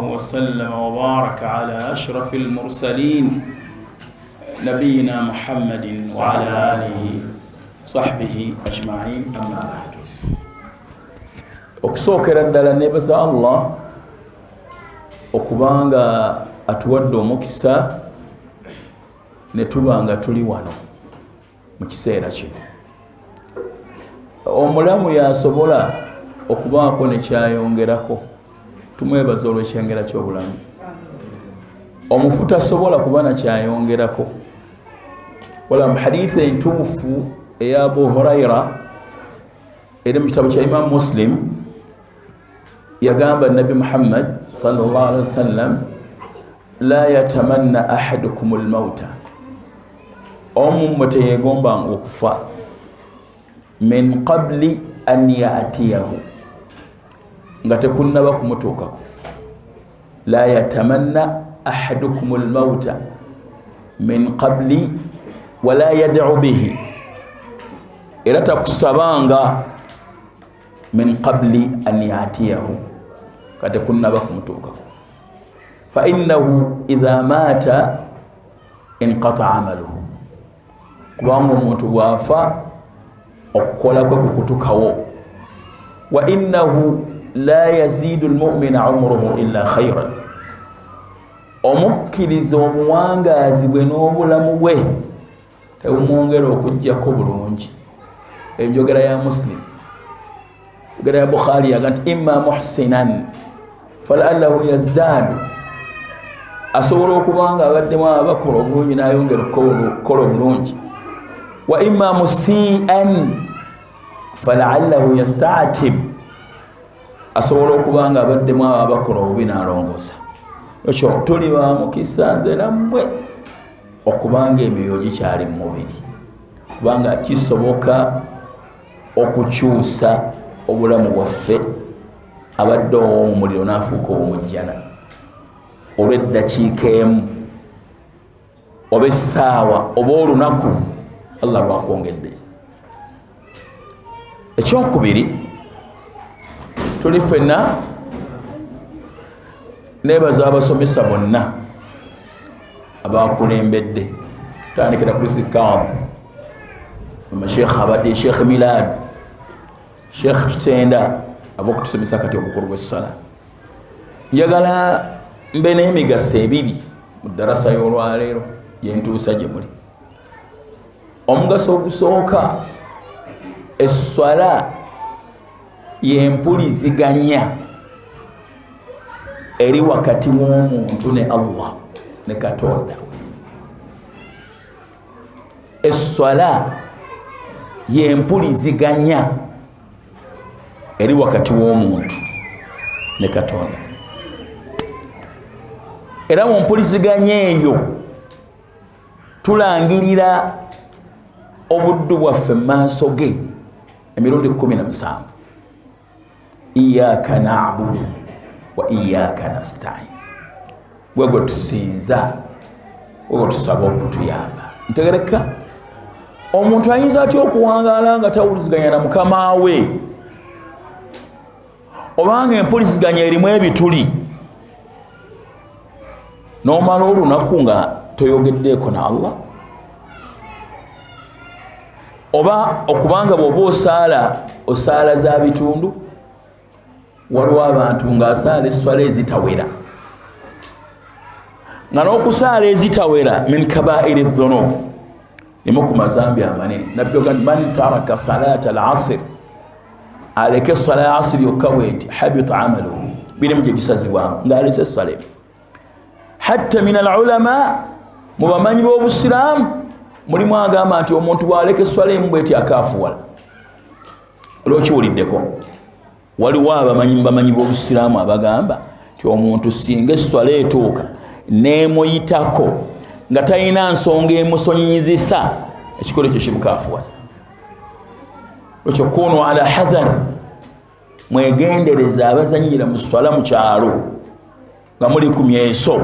وسلم وبارك على أشرف المرسلين نبينا محمد وعلى آله وصحبه أجمعين أما بعد. Okusokera ddala nebaza Allah okubanga atuwadde omukisa ne tubanga tuli wano mu kiseera kino. Omulamu yasobola okubaako ne kyayongerako, tumwebaza olw'ekyengera ky'obulamu. Omufu tasobola kuba na kyayongerako. Wala mu hadithi entuufu eya Abu Huraira eri mu kitabo kya Imam Muslim yagamba Nabi Muhammad sallallahu alaihi wasallam, la yatamanna ahadukum almauta, omu teyegombanga okufa min qabli an ya'tiyahu, nga tekunnaba kumutuukako. La yatamanna ahadukum almauta min qabli wala yad'u bihi, era takusabanga min qabli an ya'tiyahu, kate kunnaba kumutuukako. Fa innahu idha mata inqata amaluhu, kubanga omuntu bwafa okukola kwe kukutukawo. Wa innahu la yazidu almu'mina umruhu illa khayran, omukkiriza omuwangaazi bwe n'obulamu bwe tebumwongera okujjako bulungi. Enjogera ya Muslim, enjogera ya Bukhari yaga nti imma muhsinan falaallahu yazdadu, asobola okubanga abaddemu abakola obulungi n'ayongera okukola obulungi. Wa imma musian falaallahu yastatib, asobola okubanga abaddemu abakola obubi n'alongoosa. Ekyo tuli ba mukisa nze nammwe okubanga emyoyo gikyali mu mubiri, kubanga kisoboka okukyusa obulamu bwaffe. Abadde ow'omuliro n'afuuka ow'omujjana olw'eddakiika emu oba essaawa oba olunaku, Allah lwakwongedde. Ekyokubiri, tuli ffenna nebaza abasomesa bonna abakulembedde, tandikira ku Sikamu, Sheikh abadde Sheikh Milad, Sheikh Kitenda abokutusomesa kati obukulu bw'essala. Njagala mbe n'emigaso ebiri mu ddarasa y'olwaleero gye ntuusa gye muli. Omugaso ogusooka, essala y'empuliziganya eri wakati w'omuntu ne Allah ne Katonda. Essala y'empuliziganya eri wakati w'omuntu ne Katonda. Era mu mpuliziganya eyo tulangirira obuddu bwaffe mu maaso ge emirundi 17. Iyyaka na'budu wa iyyaka nasta'in, gwe tusinza, gwe tusaba okutuyamba. Ntegereka omuntu ayinza atya okuwangaala nga tawuliziganya na mukama we, obanga empuliziganya erimu ebituli n'omala olunaku nga toyogeddeeko na Allah? Oba okubanga bw'oba osaala za bitundu, waliwo abantu ng'asaala esswala ezitawera, nga n'okusaala ezitawera min kabairi dhunub, nimu ku mazambi amanene. Nabbi ogamba man taraka salata al-asr, aleke esswala ya asiri yokka bweti, habita amaluhu, birimu gye gisazibwamu ng'alese esswala eyo. Hatta min al-ulama, mu bamanyi b'obusiraamu mulimu agamba nti omuntu bw'aleka esswala emu bweti akaafuwala. Olw'okiwuliddeko, waliwo bamanyi b'obusiraamu abagamba nti omuntu singa esswala etuuka n'emuyitako nga talina nsonga emusonyiyizisa, ekikolo ekyo kimukaafuwaza. Ekyo kunu ala hadhar, mwegendereza abazanyira mu swala mu kyalo nga muli ku myeso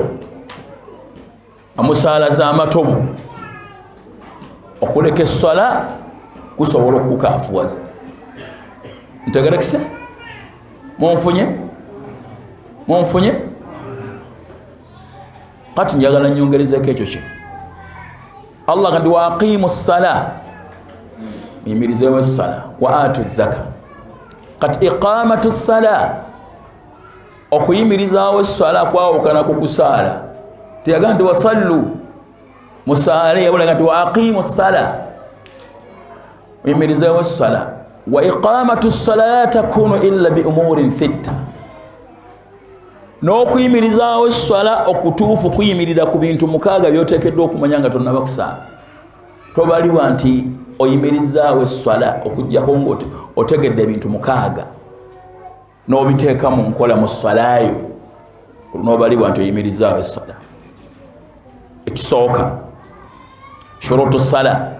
amusaala z'amatobo, okuleka esswala kusobola okukaafuwaza. Ntegerekese? Munfunye? kati njagala nyongerezeko ekyo kino. Allah kati wa aqimu ssala, muyimirizeewo essala, wa atu zaka. Kati iqamatu ssala, okuyimirizaawo essala kwawukana ku kusaala. Teyaga nti wasallu musaale, yabulaga nti wa aqimu ssala, muyimirizeewo essala. Wa iqamatu ssala la takunu illa bi umurin sitta, n'okuyimirizaawo essala okutuufu kuyimirira ku bintu mukaaga by'oteekeddwa okumanya nga tonnaba kusaala. Tobaliwa nti oyimirizaawo essala okuggyako ng'otegedde ebintu mukaaga n'obiteeka mu nkola mu ssalayo, n'obaliwa nti oyimirizaawo essala. Ekisooka, shurutu ssala,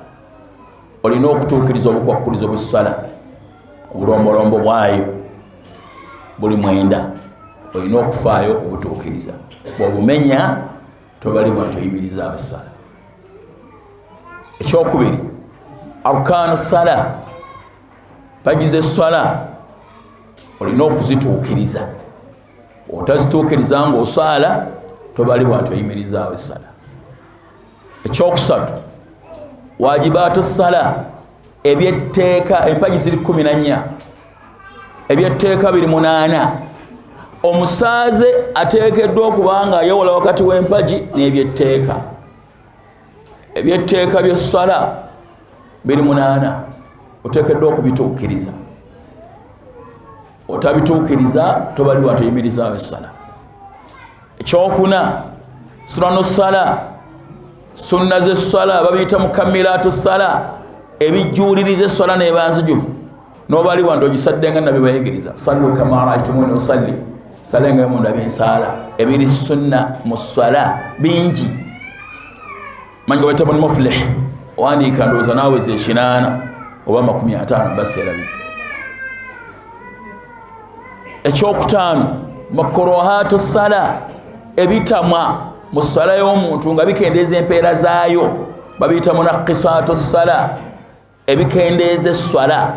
olina okutuukiriza obukwakkulizo bw'essala, obulombolombo bwayo buli 9 olina okufaayo okubutuukiriza. Bw'obumenya tobalibwa nti oyimirizaawo essala. Ekyokubiri, arkaanu ssala, mpagize essala olina okuzituukiriza. Otazituukiriza ng'osaala tobalibwa nti oyimirizaawo essala. Ekyokusatu, wajibaatu ssala, ebyetteeka, empagi ziri 14, ebyetteeka 28. Omusaaze ateekeddwa okuba nga ayowola wakati w'empagi n'ebyetteeka. Ebyetteeka by'essala 28 oteekeddwa okubituukiriza. Otabituukiriza tobalibwa nti oyimirizaawo essala. Ekyokuna, sunanu ssala, sunna z'essala babiyita mukammiraatu ssala, ebijjuuliriza essala n'eba nzijuvu, n'obalibwa nti ogisaddenga nabyo bayigiriza. Sallu kama ra'aytumuni usalli, salenga mu ndabye nsaala. Ebiri sunna mu ssala bingi. Manyi bayita bun muflih, owandiika ndowooza naaweza 8 oba 50 basi erabika. Ekyokutaano, makruhaatu ssala, ebitamwa mu ssala y'omuntu nga bikendeeza empeera zaayo, babiyita munaqisaatu ssala, ebikendeeza essala.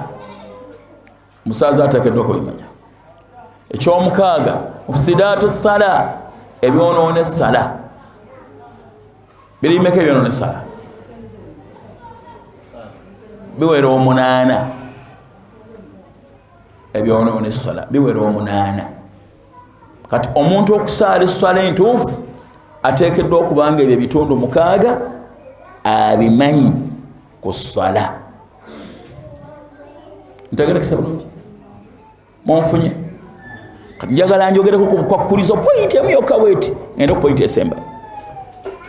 Musaaza ateekeddwa okubimanya. Ekyomukaaga, mufsidaatu ssala, ebyonoona essala. Birimeka ebyonoona essala? Biwera 8. Ebyonoona essala biwera 8. Kati omuntu okusaala essala entuufu ateekeddwa okubanga ebyo ebitundu 6 abimanyi ku ssala. Ntegerekesa bulungi? Munfunye? Kati njagala njogereko ku bukwakkulizo point emu yokka bweti, ngenda ku point esemba.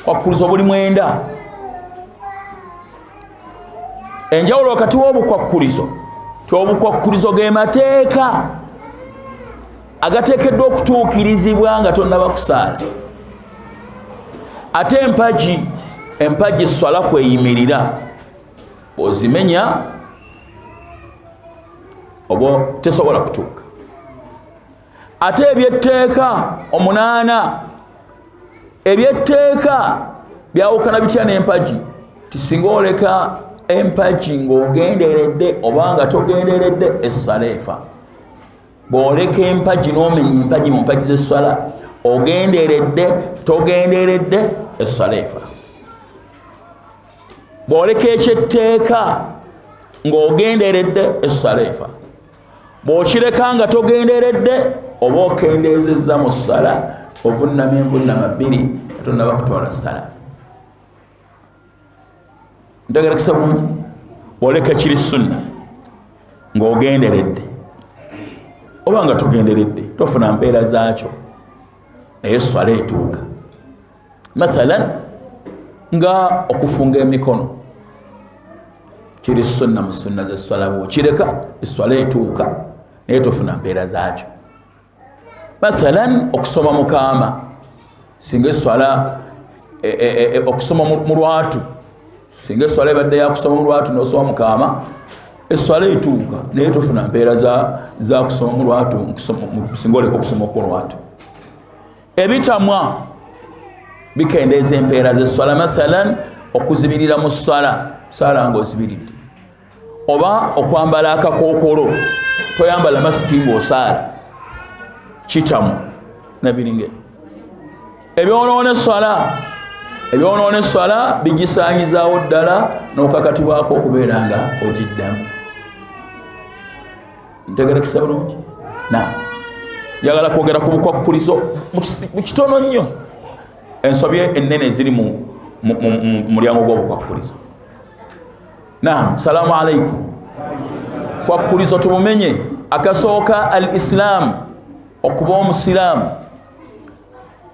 Kwakkulizo buli 9. Enjawulo wakati w'obukwakkulizo, obukwakkulizo ge mateeka agateekeddwa okutuukirizibwa nga tonnaba kusaala. Ate empagi swala kweyimirira, ozimenya oba tesobola kutuuka. Ate ebyetteeka 8, ebyetteeka byawukana bitya n'empagi? Tisinga oleka empagi ng'ogenderedde oba nga togenderedde essala efa. Bw'oleka empagi n'omenya empagi mu mpagi z'essala, ogenderedde togenderedde essala efa. Bw'oleka ekyetteeka ng'ogenderedde essala efa. Bw'okireka nga togenderedde oba okendeezezza mu ssala, ovunnamya envunnama 2 tonnaba kutwala ssala. Ntegerekesa bulungi? Bw'oleka kiri sunna ng'ogenderedde oba nga togenderedde tofuna mpeera zaakyo, naye essala etuuka. Mathalan nga okufunga emikono kiri sunna mu sunna z'essala, bw'okireka essala etuuka naye tofuna mpeera zaakyo. Mathalan okusoma mukaama, singa essala okusoma mu lwatu, singa essala ebadde yakusoma mu lwatu n'osoma mukaama, essala etuuka naye tofuna mpeera za kusoma mu lwatu singa oleka okusoma ku lwatu. Ebitamwa bikendeeza empeera z'essala. Mathalan okuzibirira mu ssala, saala ng'ozibiridde, oba okwambala akakookolo, toyambala masiki ng'osaala, kitamu nabiringe. ebyonoona essala bigisaanyizaawo ddala n'okakatibwako okubeera nga ogiddamu. Ntegerekesa bulungi? Njagala kwogera ku bukwakkulizo mu kitono nnyo, ensobi ennene eziri mu mulyango gw'obukwakkulizo. Salaamu alaikum. Kwakkulizo tumumenye. Akasooka al islaamu, okuba omusiraamu.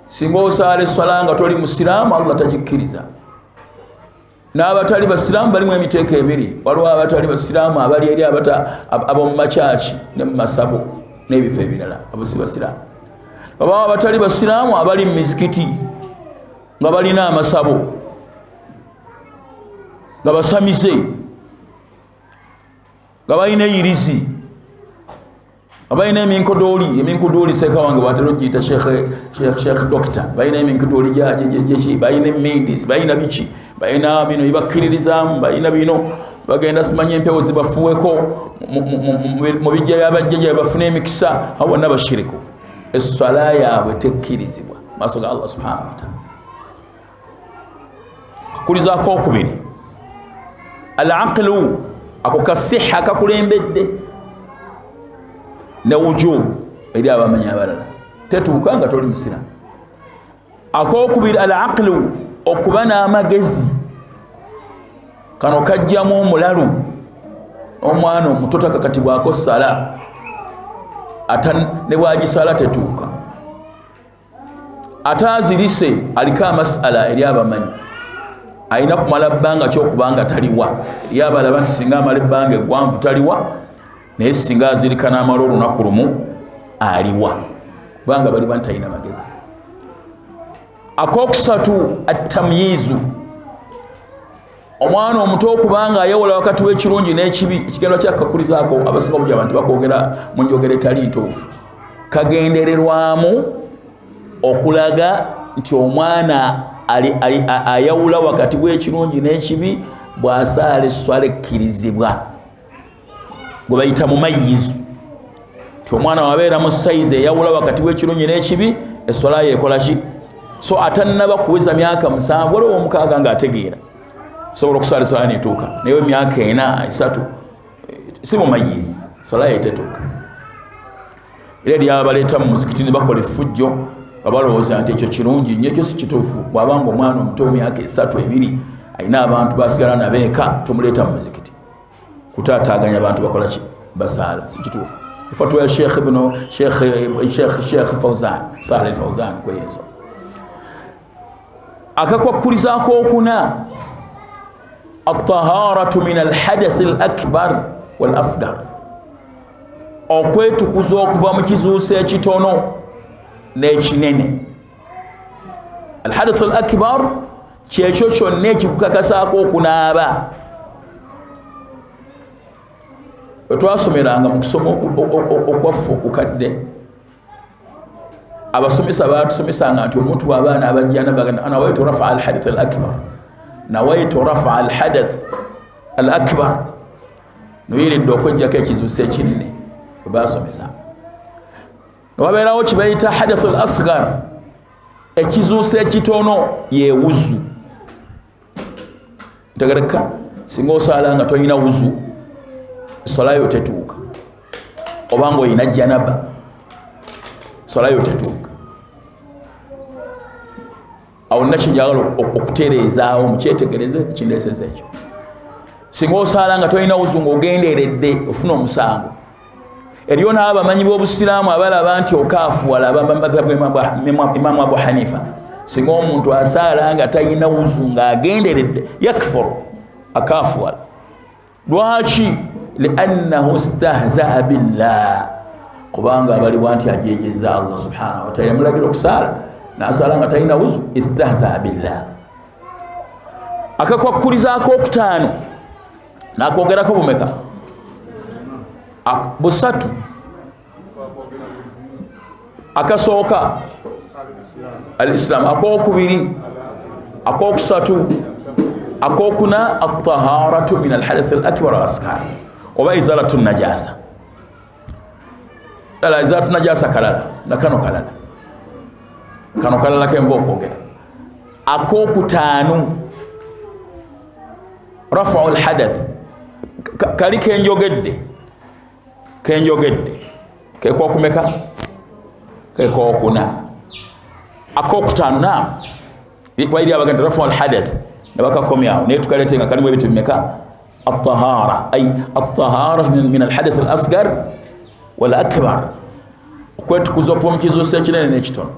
Singa osaala essala nga toli musiraamu, Allah tagikkiriza. N'abatali basiraamu balimu emiteeko ebiri. Waliwo abatali basiraamu abali eri ab'omu makyaki ne mu masabo n'ebifo ebirala, abo si basiraamu. Babawo abatali basiraamu abali mu mizikiti nga balina amasabo nga basamize nga balina eyirizi nga balina eminkudooli seeka wange bwatera ogiyita sheekh dokita, balina eminkudooli gyeki, balina emindis, balina biki, balina bino bibakkiririzaamu, balina bino bagenda simanya empewo zibafuweko mu bijja byabajjajja bafuna emikisa. Abo bonna bashiriku. Essala yaabwe tekkirizibwa maaso ga Allah subhanahu wa ta'ala. Kulizaako okubiri, al-aqlu, ako kasiha kakulembedde, ne wujub eri abamanyi abalala, tetuuka nga toli musiraamu. Akokubiri al-aqlu, okuba n'amagezi. Kano kajjamu omulalu, omwana omuto takakatibwako ssala, ate ne bwagisala tetuuka. Ate azirise aliko amasala eri abamanyi, alina kumala bbanga kyokubanga taliwa. Eri abalaba nti singa amala ebbanga eggwanvu taliwa, naye singa azirika n'amala olunaku lumu aliwa, kubanga baliba nti alina magezi. Akokusatu at-tamyiizu, omwana omuto okubanga ayewola wakati w'ekirungi n'ekibi. Ekigendo kyakakulizaako abasinga obujja abantu bakwogera mu njogera etali ntuufu. Kagendererwamu okulaga nti omwana ayawula wakati w'ekirungi n'ekibi bw'asaala esswala ekkirizibwa, gwe bayita mumayizu. Ti omwana wabeera mu sayizi eyawula wakati w'ekirungi n'ekibi, esswala yeekola ki? So atannaba kuweza myaka 7 olwo 6 ng'ategeera sobola okusaala esswala netuuka, naye emyaka 4 3 si mumayizi, esswala ye tetuuka. Era eri abaleeta mu muzikiti ne bakola effujjo nga balowooza nti ekyo kirungi nnyo, ekyo si kituufu. Bw'abanga omwana omuto emyaka 3 2 alina abantu basigala nabeeka, tomuleeta mu muzikiti kutaataaganya abantu bakola ki? Basaala. Si kituufu. Fatwa ya Sheikh Fawzan, Saleh Fawzan kweyezo. Akakwakulizaako okuna, at-taharatu min al-hadath al-akbar wal-asghar, okwetukuza okuva mu kizuuso ekitono n'ekinene. Al-hadath al-akbar kyekyo kyonna ekikukakasaako okunaaba. Twasomera mu kusoma okwaffe okukadde, abasomesa batusomesanga nti omuntu bw'abaana abajjana bagana nawaitu rafa al-hadath al-akbar, nawaitu rafa al-hadath al-akbar, noyiridde okwejjako ekizuuso ekinene. Basomesa wabeerawo kibayita hadath al-asghar, ekizuuso ekitono yeewuzu. Ntegereka, singa osaala nga tolina wuzu, esswala yo tetuuka. Obanga olina janaba, esswala yo tetuuka. Awo nakinjagala okutereezaawo mukyetegereze kindeeseza ekyo. Singa osaala nga tolina wuzu ng'ogenderedde, ofuna omusango. Eriyo n'abamanyi b'obusiraamu abalaba nti okaafuwala, abamadhabu Imaamu Abu Hanifa. Singa omuntu asaala nga talina wuzu ng'agenderedde, yakfuru, akaafuwala. Lwaki? Liannahu istahzaa billah, kubanga abalibwa nti ajeejeza Allah subhanahu wa ta'ala. Yamulagira okusaala n'asaala nga talina wuzu, istahzaa billah. Akakwakulizaako okutaano n'akwogerako bumeka? Busatu. Akasooka al-Islam, akokubiri, akokusatu, akokuna at-taharatu min al-hadath al-akbar wal-asghar, oba izalatu najasa. Izalatu najasa kalala nakano kalala. kano kalala kenva okwogera. Akokutaano rafa'u alhadath kali kenjogedde kekokumeka kekokuna akokutaano na kwairi abaganda rafa'u alhadath nabakakomyawo naye tukaletenga kalimu ebintu bimeka الطهارة أي الطهارة من الحدث الأصغر والأكبر كنت كزوبهم كيزو سيكينين نيكتون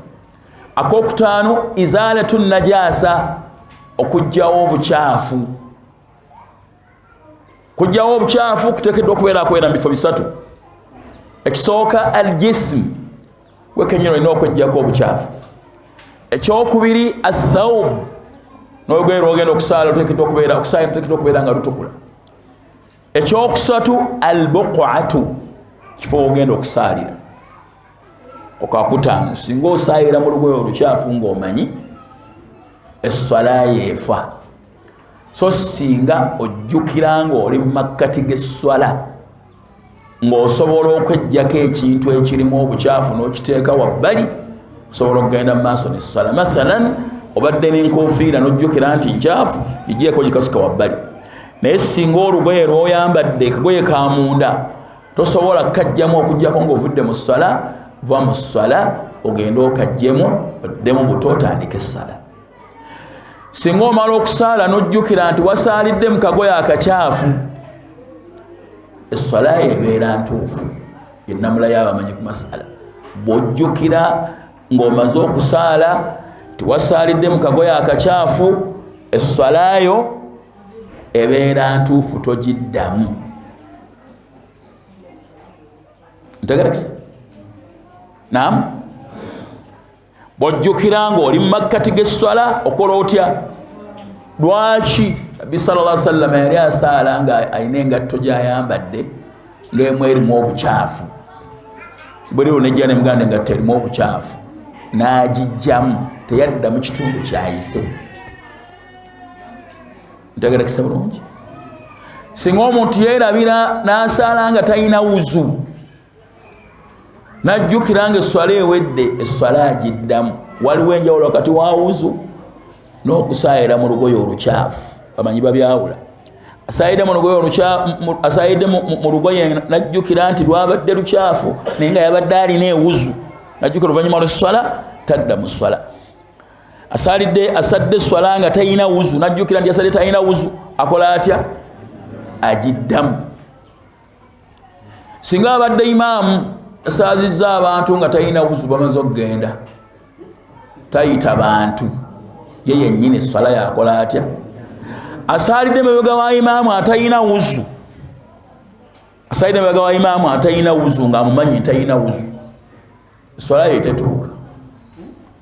أكوكتانو إزالة النجاسة okujjawo obucaafu kuteekeddwa okubeera akwera mu bifo bisatu. Ekisooka aljism wekenyero olina okujjako obucaafu. Ekyokubiri athawb n'ogenda ogenda okusaala oteekeddwa okubeera nga lutukula. Ekyokusatu albuqatu kifo ogenda okusaalira. Okakutaano singa osaalira mu lugoye olukyafu ng'omanyi esswala yeefa. So singa ojjukira ng'oli mu makkati g'esswala ng'osobola okweggyako ekintu ekirimu obukyafu n'okiteeka wabbali, osobola okugenda mu maaso n'esswala. Mathalan obadde n'enkofiira n'ojjukira nti nkyafu, giggyeko gikasuka wabbali. Naye singa olugoye lw'oyambadde kagoye ka munda tosobola kukajjamu okuggyako ng'ovudde mu sswala, va mu sswala ogenda okajjemu oddemu buto otandika essala. Singa omala okusaala n'ojjukira nti wasaalidde mu kagoye akakyafu, esswala ebeera ntuufu. Ennamula y'abamanyi ku masala bw'ojjukira ng'omaze okusaala nti wasaalidde mu kagoye akakyafu, esswala yo ebeera ntuufu, togiddamu. Ntegerekese? Naam. Bw'ojjukira ng'oli mu makkati g'esswala okola otya? Lwaki Nabbi sallallahu alaihi wasallam yali asaala nga alina engatto gy'ayambadde ng'emu erimu obukyafu. Buli lunejja ne muganda engatto erimu obukyafu n'agiggyamu, teyadda mu kitundu kyayise. Ntegerekese bulungi? Singa omuntu yeerabira n'asaala nga talina wuzu, najjukira nga esswala ewedde, esswala agiddamu. Waliwo enjawulo wakati wa wuzu n'okusaayira mu lugoye olukyafu. Bamanyi babyawula. Asaayidde mu lugoye najjukira nti lwabadde lukyafu naye nga yabadde alina ewuzu, najjukira oluvannyuma lw'esswala tadda mu sswala. Asadde esswala nga talina wuzu, najjukira nti asadde talina wuzu, akola atya? Agiddamu. Singa abadde imaamu asaazizza abantu nga talina wuzu, bamaze okugenda, tayita bantu, ye yennyini esswala yakola atya? Asaalidde emabega wa imaamu atalina wuzu, ng'amumanyi talina wuzu, esswala ye tetuuka.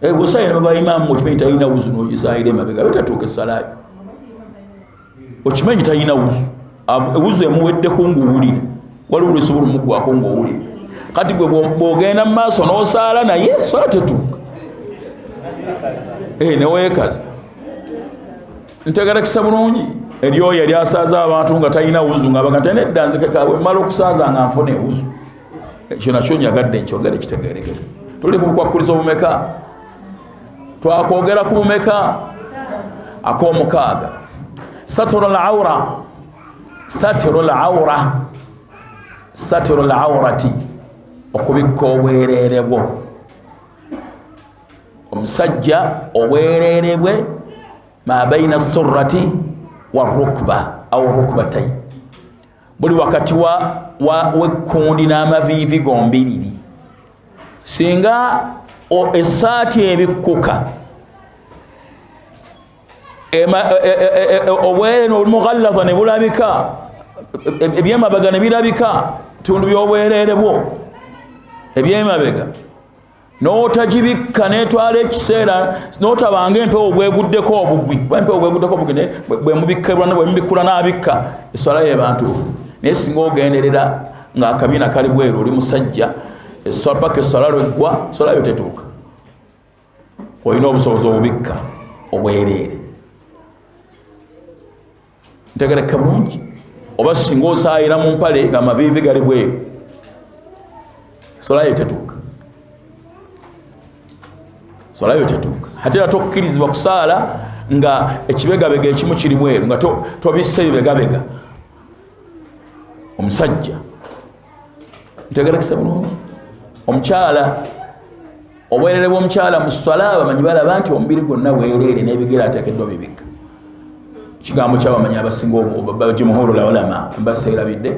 Bw'osaayira emabega wa imaamu okimanyi talina wuzu n'ogisaayira emabega, betatuuka esswala yo. Okimanyi talina wuzu, wuzu emuweddeko ng'owulira, waliwo lwesobola omuggwako ng'owulira. Kati gwe bw'ogenda mu maaso n'osaala naye esswala tetuuka. Neweekaza. Ntegerekese bulungi? Eryoyo yali asaaza abantu nga talina wuzu, nga baga nedda nze kekabwe mmala okusaaza nga nfuna ewuzu. Ekyo nakyo njagadde nkyogere kitegeerekeka. Tuli ku bukwakkulizo bumeka? Twakwogera ku bumeka? Ak'omukaaga. Saturul awrati, okubikka obwereere bwo. Omusajja obwereere bwe ma baina surrati wa rukba au rukbatai, buli wakati w'ekkundi n'amaviivi gombiriri. Singa essaati ebikkuka obwereere olumughallaza ne bulabika, ebyemabega ne birabika, bitundu by'obwereere bwo ebyemabega, n'otagibikka n'etwala ekiseera n'otabanga empewo bweguddeko obugwi, bwe mubikkula n'abikka, esswala y'eba ntuufu. Naye singa ogenderera ng'akabiina kali bweru, oli musajja, paka esswala lweggwa, esswala yo tetuuka. Olina obusobozi obubikka obwereere. Ntegerekeka bulungi? Oba singa osaayira mu mpale ng'amaviivi gali bweru, esswala yo tetuuka. swala yo tetuuka. Ate era tokkirizibwa kusaala nga ekibegabega ekimu kiri bweru nga tobisse ebibegabega. Omusajja ntegerekese bulungi, omukyala obwerere bw'omukyala mu swala bamanyi balaba nti omubiri gwonna bwereere n'ebigere ateekeddwa bibika. Kigambo ky'abamanyi abasinga jumhurul ulama mbaseerabidde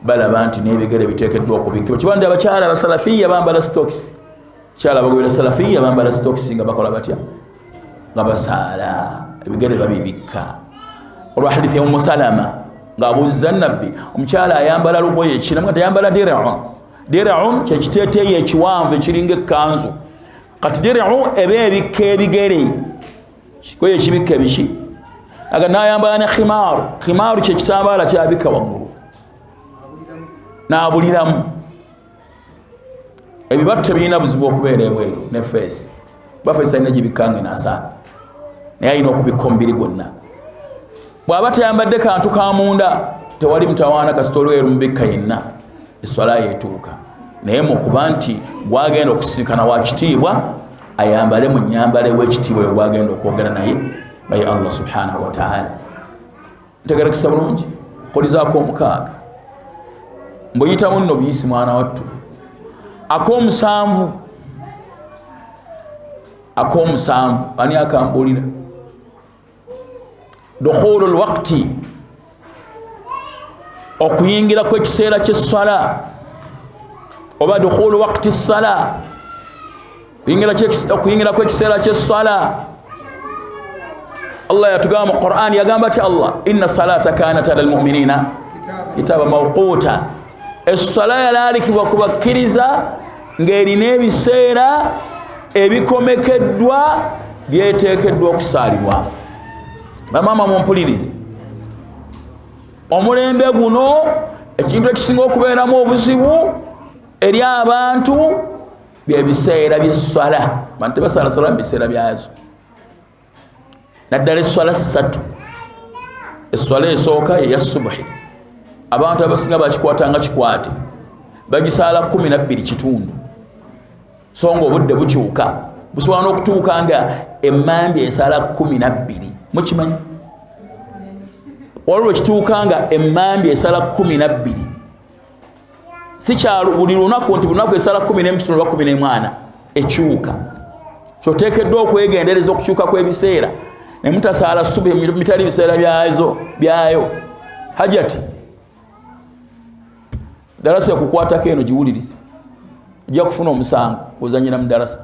balaba nti n'ebigere biteekeddwa okubikibwa. Kibandi abakyala abasalafiya bambala stocks, kyala abagobera salafiya bambala stocks nga bakola batya, nga basaala ebigere babibikka. Olwa hadithi ya Ummu Salama ng'abuuzizza Nabbi, omukyala ayambala lugoye kinamu nga tayambala dir'un. Dir'un kye kiteeteeyi ekiwanvu ekiringa ekkanzu. Kati dir'u eba ebikka ebigere, kikoye ekibikka ebiki. Aga n'ayambala ne khimaaru. Khimaaru kye kitambaala kyabikka waggulu n'abuliramu. Ebibatu tebirina buzibu okubeera ebweru ne feesi. Feesi talina gibikkange n'asaala, naye alina okubikka omubiri gwonna. Bw'aba tayambadde kantu ka munda tewali mutawaana kasita olweru mubikka yenna, esswala yeetuuka. Naye mukuba nti gwagenda okusinkana wa kitiibwa ayambale mu nnyambala ew'ekitiibwa we gwagenda okwogera naye baye Allah subhanahu wa ta'ala. Ntegerekesa bulungi. Kolizaako omukaaga mbuyitamu nno biyisi mwana wattu. Ak'omusanvu ani akambuulira? Dukhulul waqti, okuyingira kw'ekiseera ky'essala, oba dukhulu waqti ssala, okuyingira kw'ekiseera ky'essala. Allah yatugamba mu Qur'an, yagamba ati Allah, inna salata kanat alal mu'minina kitaba mawquta. Essala yalaalikibwa ku bakkiriza ng'erina ebiseera ebikomekeddwa byeteekeddwa okusaalibwa. Bamaama mumpulirize, omulembe guno ekintu ekisinga okubeeramu obuzibu eri abantu byebiseera by'essala. Abantu tebasaala sala mu biseera byazo. Naddala esswala ssatu. Esswala esooka eya subuhi abantu abasinga bakikwata nga kikwate, bagisaala 12 kitundu. So nga obudde bukyuka busobola n'okutuuka nga emmambya esaala 12. Mukimanyi? Waliwo ekituuka nga emmambya esaala 12. Si kyalo buli lunaku nti lunaku esaala 11 kitundu oba 14 ekyuka. Kyoteekeddwa okwegendereza okukyuka kw'ebiseera. Ne mutasaala subuhi mitali biseera byayo. Hajati darasa yakukwatako eno giwulirize, ojja kufuna omusango ozanyira mu darasa.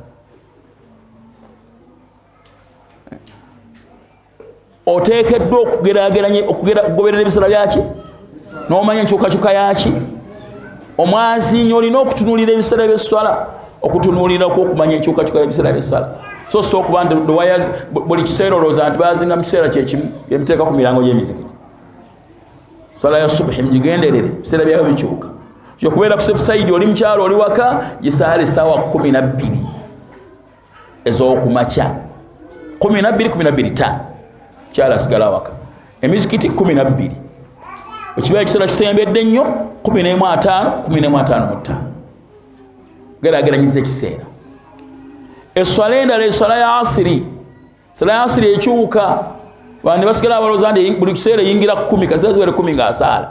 Oteekeddwa okugoberera ebiseera byaki n'omanya enkyukakyuka yaki. Omwazinyi olina okutunuulira ebiseera by'esswala, okutunuulirako okumanya enkyukakyuka y'ebiseera by'esswala. So okuba nti buli kiseera olowooza nti bazinga mu kiseera kyekimu byemiteeka ku mirango gy'emizikiti. Swala ya subuhi mugigenderere, ebiseera byayo bikyuka. Okubeera ku sefusaidi oli mukyalo oli waka, gisaala essaawa 12 ez'okumakya. 12 ta kyala asigala waka. Emizikiti 12. Ekibeera ekiseera kisembedde ennyo 15 geraageranyiza ekiseera. Esswala endala esswala ya asiri. Esswala ya asiri ekyuka. Bandi basigala abalowooza nti buli kiseera eyingira 10 kaseera ziwere 10 ng'asaala.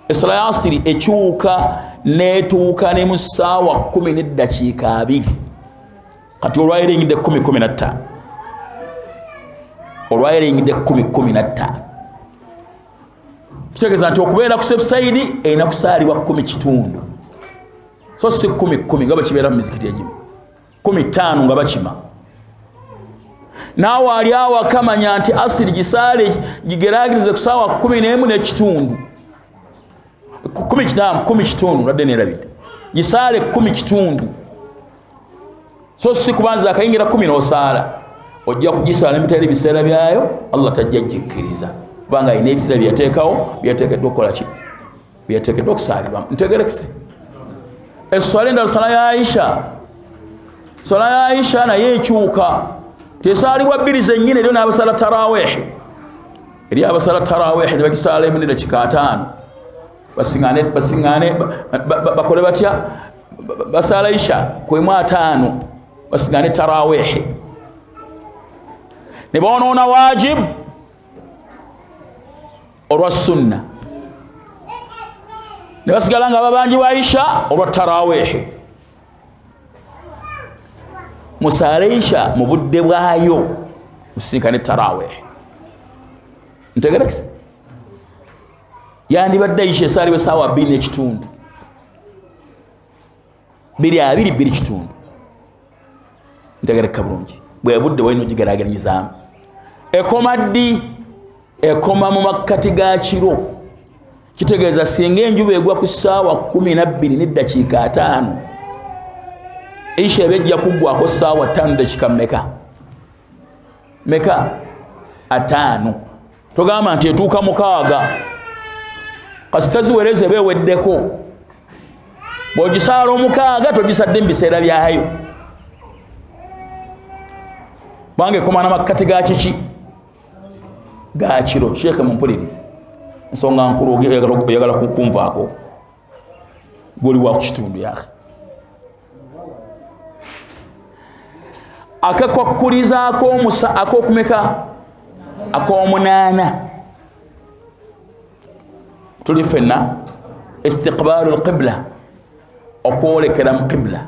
Esswala ya asiri ekyuka n'etuuka ne mu ssaawa 10:2. Kati olwayiro eyingidde 10:15. Olwayiro eyingidde 10:15. Kitegeeza nti okubeera ku sefusaidi erina kusaalibwa 10 kitundu. So si 10 nga bakibeera mu mizikiti egimu. 15 nga bakima. Naawe ali awo akamanya nti asiri gisaale gigeragirize ku ssaawa 11 n'ekitundu. 10 kitundu nadde neerabidde. Gisaale 10 kitundu. So si kubanza akayingira 10 n'osaala. Ojja kugisaala emitali ebiseera byayo, Allah tajja gikkiriza. Kubanga alina ebiseera byateekawo byateekeddwa okukola ki? Byateekeddwa okusaalibwamu. Ntegerekese. Esswala endala ssala ya Aisha. Ssala ya Aisha naye ekyuka. Tesaalibwa 2 zennyini eryo n'abasala tarawih. Eri abasala tarawih ne bagisaala emu n'eddakiika 5. Basiŋŋaane bakole batya? Basaala Aisha kwemu 5. basigane tarawih ne bonoona wajib olwa sunna ne basigala nga babanji wa Isha olwa tarawih. Musaale Isha mu budde bwayo musinkane tarawih. Ntegerekese yandibadde Isha esaaliwe essaawa 2:2 2:2 ntegereka bulungi bwe budde bwalina ogigeraageranyizaamu. Ekoma ddi? Ekoma mu makkati ga kiro. Kitegeeza singa enjuba egwa ku ssaawa 12:05 Isha ebejja kuggwako ssaawa 5:00 meka 5. Togamba nti etuuka 6 kasita ziwereze beeweddeko. Bw'ogisaala 6 togisadde mu biseera byayo. Bange ekoma n'amakkati ga kiki? Ga kiro. Sheekhe mumpulirize ensonga nkulu oyagala kunvaako gwoli wa ku kitundu yakhe. Akakwakuliza ak'okumeka ak'omunaana tuli ffenna istiqbaalu alqibla, okwolekera mu qibla.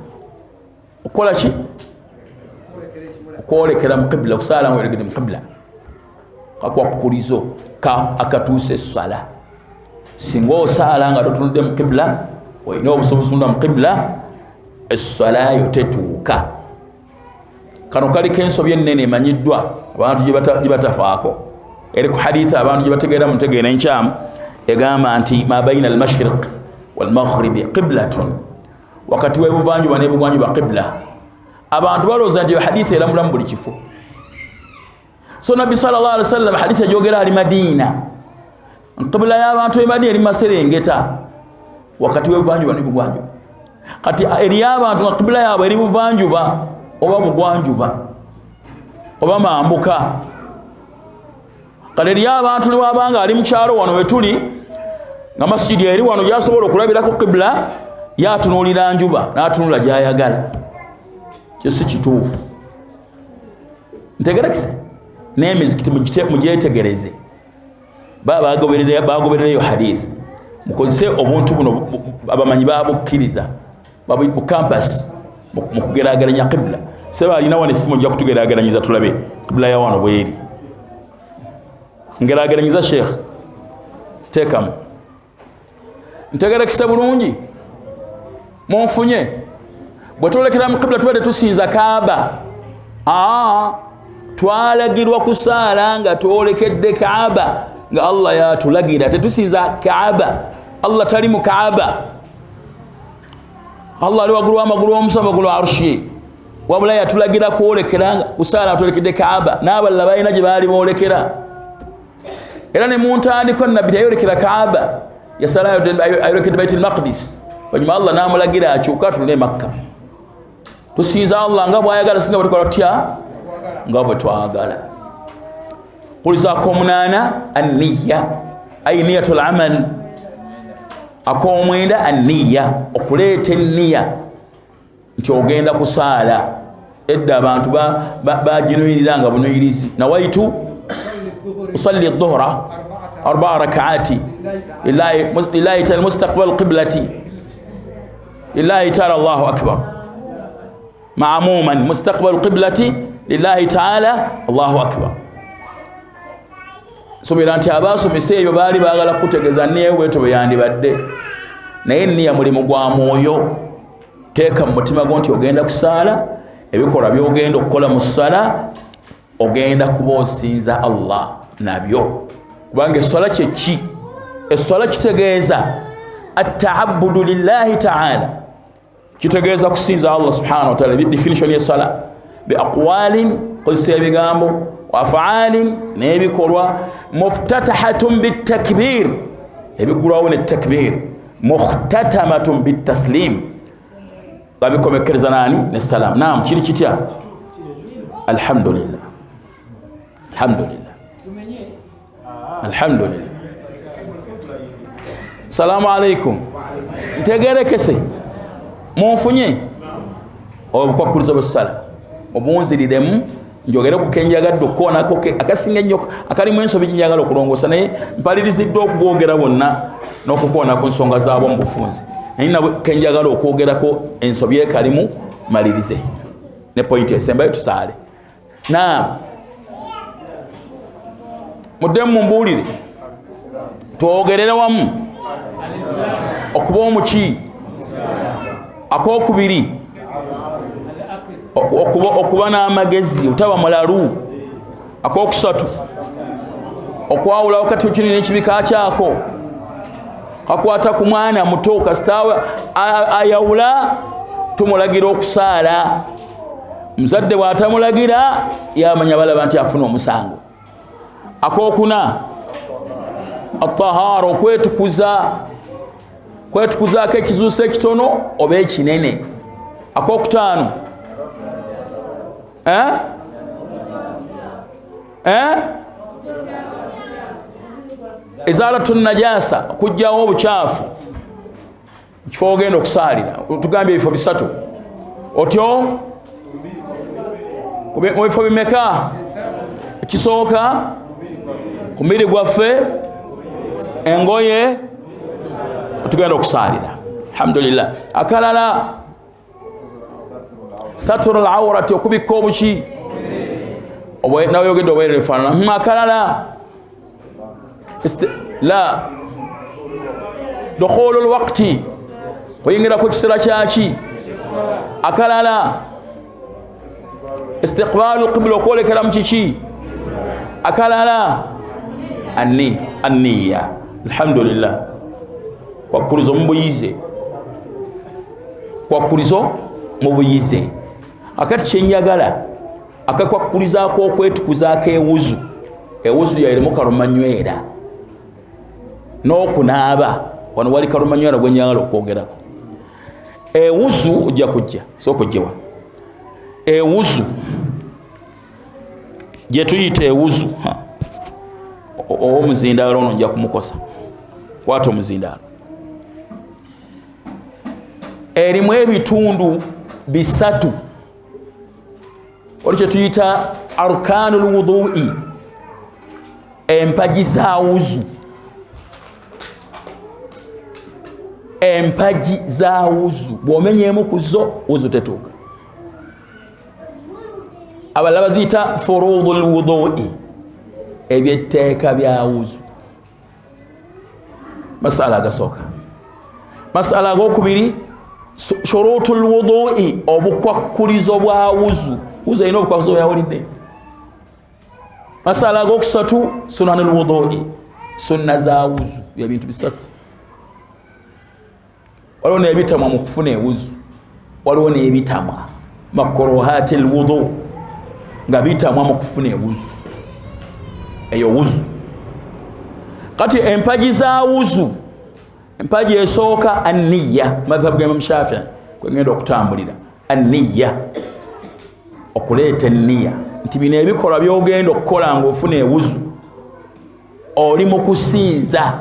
Okola ki? Okwolekera mu qibla, okusaala ng'oyolegedde mu qibla. Kakwakulizo akatuusa essala. Singa osaala nga totunudde mu qibla, olina obusobozi mu qibla, essala yo tetuuka. Kano kaliko ensobi ennene emanyiddwa abantu gye batafaako. Eri ku hadithi abantu gye bategeera mu ntegeera enkyamu egamba nti ma baina almashriq walmaghribi qiblatun, wakati w'ebuvanjuba n'ebugwanjuba qibla. Abantu balowooza nti hadithi eramulamu buli kifo. So Nabbi sallallahu alaihi wasallam hadithi yajogera ali Madina, qibla y'abantu e Madina eri Maserengeta wakati w'ebuvanjuba n'ebugwanjuba. Kati eri abantu nga qibla yaabwe eri buvanjuba oba bugwanjuba oba mambuka. Kale eri abantu ne wabanga ali mu kyalo wano we tuli nga masjidi eri wano gyasobola okulabirako qibla, yatunuulira njuba n'atunula gy'ayagala. Kyo si kituufu. Ntegerekese n'emizikiti mugyetegereze. Bagobererayo hadithi, mukozese obuntu buno abamanyi babukkiriza bukampasi mu kugeraageranya qibla. Seba alina wano essimu ojja kutugeraageranyiza tulabe qibla ya wano bweri. Ngeraageranyiza Sheikh teekamu. Ntegerekese bulungi munfunye. Bwe twolekera mu qibla tubadde tusinza Kaaba. Twalagirwa kusaala nga twolekedde Kaaba nga Allah yatulagira. Tetusinza Kaaba. Allah tali mu Kaaba. Allah ali waggulu w'amagulu w'omusa amagulu arshi. Wabula yatulagira kwolekera kusaala twolekedde Kaaba. N'abalala balina gye baali boolekera. Era ne mu ntandikwa Nabbi teyayolekera Kaaba, yasala ayolekedde Baitul Maqdis. Oluvannyuma Allah n'amulagira akyuka atunule Makka. Tusinza Allah nga bw'ayagala, singa bwe tukola tutya nga bwe twagala. Kuliza ak'omunaana an-niyya, ay niyatul amal. Ak'omwenda an-niyya, okuleeta enniya nti ogenda kusaala. Edda abantu baginuyirira nga bunuyirizi. Nawaitu usalli dhuhra 4 rakaati lillahi ta'ala mustaqbal qiblati lillahi ta'ala Allahu akbar ma'muman mustaqbal qiblati lillahi ta'ala Allahu akbar. Sobera nti abasomesa ebyo baali baagala kutegeeza nniya bwetyo bwe yandibadde, naye nniya mulimu gwa mwoyo. Teeka mu mutima gwo nti ogenda kusaala, ebikola by'ogenda okukola mu ssala ogenda kuba osinza Allah nabyo. Kubanga essala kye ki? Essala kitegeeza at-ta'abbudu lillahi ta'ala, kitegeeza kusinza Allah subhanahu wa ta'ala. Definition y'essala bi aqwalin, kozesa ebigambo, wa af'alin, n'ebikolwa, muftatahatun bitakbir, ebigulwawo ne takbir, mukhtatamatun bitaslim, babikomekereza nani? Ne salam. Naam, kiri kitya? Alhamdulillah. Alhamdulillah. Alhamdulillah. Salamu alaikum. Ntegerekese munfunye obukwakuliza bw'essala. obunziriremu njogere ku kenjagadde okukoonako akasinga ennyo akalimu ensobi ginjagala okulongoosa naye mpaliriziddwa okugwogera bonna n'okukoona ku nsonga zaabwo mu bufunze naye nabwe kenjagala okwogerako ensobi ekalimu malirize ne pointi esembayo tusaale muddemu mumbuulire twogerere wamu okuba omuki akokubiri okuba n'amagezi otaba mulalu akokusatu okwawula wakati kini n'ekibika kyako kakwata ku mwana muto kasitawa ayawula tumulagira okusaala muzadde bw'atamulagira yamanya balaba nti afuna omusango akokuna atahara okwetukuzaako ekizuuso ekitono oba ekinene akokutaano ezaalatu najasa okugyawo obukyafu ekifo ogenda okusaalira tugambye ebifo bisatu otyo mu bifo bimeka ekisooka ku mubiri gwaffe engoye tugenda okusaalira alhamdulillah akalala saturu al-awrati okubikka obuki nawe yogedde obwerere efaanana akalala la dukhulu lwaqti kuyingira ku kiseera kyaki akalala istiqbalu lqibla okwolekera mu kiki akalala anniya alhamdulillah kwakkulizo mu buyize akati kyenjagala akakwakkulizaako okwetukuzaako ewuzu yairimu kalumanywera n'okunaaba wano wali kalumanywera gwenjagala okwogerako ewuzu ojja kujja sooka ojjewa ewuzu gye tuyita ewuzu omuzindaalo ono nja kumukosa kwata omuzindaalo erimu ebitundu bisatu oli kye tuyita arkanu lwudui empagi za wuzu empagi za wuzu bw'omenyeemu ku zo wuzu tetuuka abalala baziyita furudu lwudui ebyetteeka bya wuzu masala agasooka masala agokubiri shurutu lwudui obukwakkulizo bwa wuzu erina obukwakkulizo bwayawulidde masala agokusatu sunanu lwudui sunna za wuzu byebintu bisatu waliwo nebitamwa mu kufuna ewuzu waliwo nebitamwa makruhati lwudu nga bitamwa mu kufuna ewuzu eyo wuzu kati empagi za wuzu empagi esooka anniya madhhabu ga Imam Shafi'i kwegenda okutambulira anniya okuleeta enniya nti bino ebikolwa byogenda okukola ng'ofuna ewuzu oli mu kusinza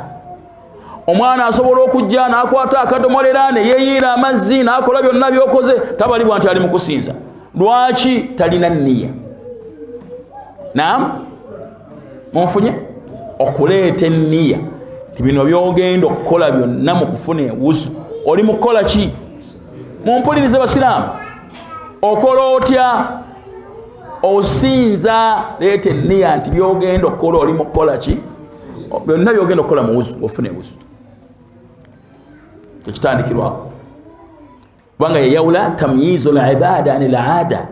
omwana asobola okujja n'akwata akadomolera ne yeeyiira amazzi n'akola byonna byokoze tabalibwa nti ali mu kusinza lwaki talina nniya munfunye okuleeta enniya bino byogenda okukola byonna mu kufuna ewuzu oli mu kukola ki mumpulirize basiraamu okola otya osinza leeta enniya nti byogenda okukola oli mu kukola ki byonna byogenda okukola mu wuzu ofuna ewuzu ekitandikirwako kubanga yeyawula tamyizu libada ani laada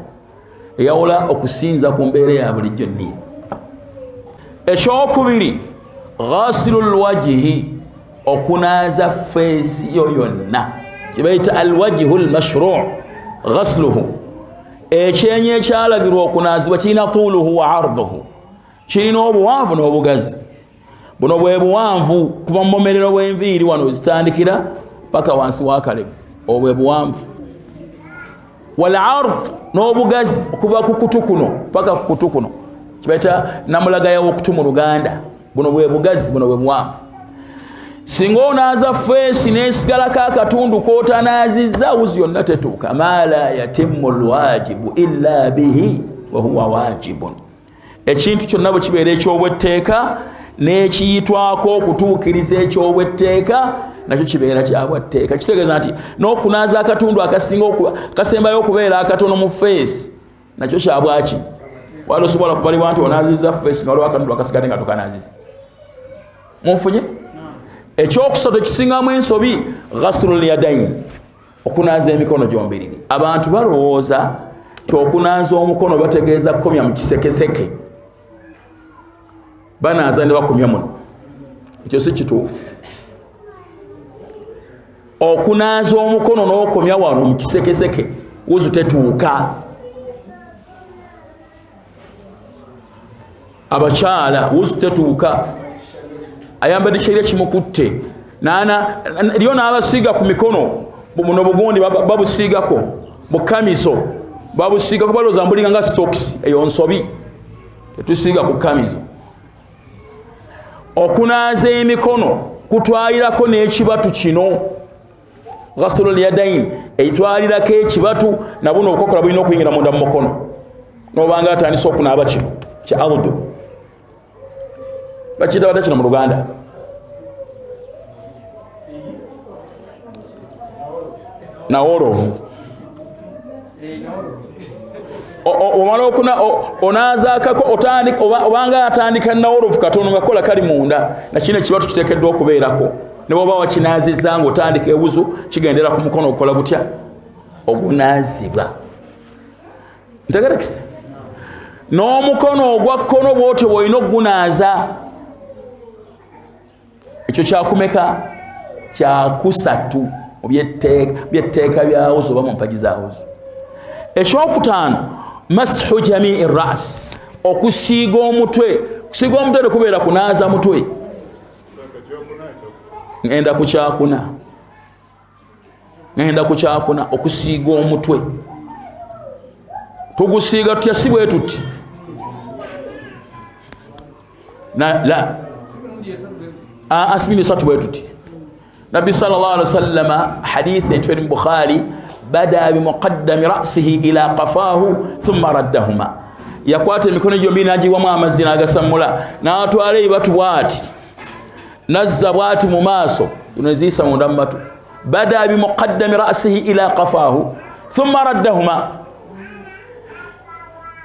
yeyawula okusinza ku mbeera ya bulijjo nniya ekyokubiri ghasilu lwajihi okunaaza feesi yo yonna kibayita alwajihu lmashru ghasluhu ekyenyi ekyalagirwa okunaazibwa kirina tuuluhu wa arduhu kirina obuwanvu n'obugazi buno bwe buwanvu kuva mu mumerero bw'enviiri wano zitandikira paka wansi wakalevu obwe buwanvu wal ard n'obugazi okuva ku kutu kuno paka ku kutu kuno kibayita namulagayo okutu mu Luganda buno bwe bugazi buno bwe buwanvu singa onaaza feesi n'esigalako akatundu k'otanaaziza wuzi yonna tetuuka. Ma la yatimmu lwajibu illa bihi wahuwa wajibun. Ekintu kyonna bwe kibeera ekyobwetteeka n'ekiyitwako okutuukiriza ekyobwetteeka nakyo kibeera kyabwetteeka. Kitegeeza nti n'okunaaza akatundu kasembayo okubeera akatono mu feesi nakyo kyabwaki. Wali osobola kubalibwa nti onaaziza feesi nga waliwo akatundu akasigadde nga tokanaaziza. Munfunye? Ekyokusatu kisingamu ensobi ghaslul yadayn, okunaaza emikono gyombiriri. Abantu balowooza ti okunaaza omukono bategeeza kukomya mu kisekeseke, banaaza ne bakomya muno. Ekyo si kituufu. Okunaaza omukono n'okomya wano mu kisekeseke wuzu tetuuka. Abakyala wuzu tetuuka. Ayambadde kyerya kimukutte liyo n'abasiiga ku mikono buno bugundi babusiigako bukamizo babusiigako balooza mbulinga nga stokisi eyo nsobi tetusiiga ku kamizo. Okunaaza emikono kutwalirako n'ekibatu kino ghaslul yadayn, eitwalirako ekibatu nabuno obukokola bulina okuyingira munda mu mukono n'obanga atandisa okunaaba kino kya ardu. Bakiyita bata kino mu Luganda? Nawolovu. Omala onaazakako obanga atandika nawolovu katono nga kola kali munda nakino ekibatu kiteekeddwa okubeerako. Ne bw'oba wakinaazizza ng'otandika ewuzu kigendera ku mukono okola gutya ogunaazibwa. Ntegerekese? N'omukono ogwa kkono bw'otyo bw'olina ogunaaza. Ekyo kyakumeka? Kyakusatu byetteeka byawuzu oba mu mpagi zawuzu. Ekyokutaano mashu jamii ras, okusiiga omutwe. Kusiiga omutwe tekubeera kunaaza mutwe. Ngenda ku kyakuna okusiiga omutwe. Tugusiiga tutya si bwe tuti? La asimi satu bwe tuti. Nabbi sallallahu alaihi wasallam hadith etweri mu Bukhari, bada bi muqaddami ra'sihi ila qafahu thumma raddahuma. Yakwata emikono gyombi n'agiwamu amazzi n'agasamula n'atwala ebibatu bw'ati nazza bw'ati mu maaso tuneziisa munda mu matu. Bada bi muqaddami ra'sihi ila qafahu thumma raddahuma.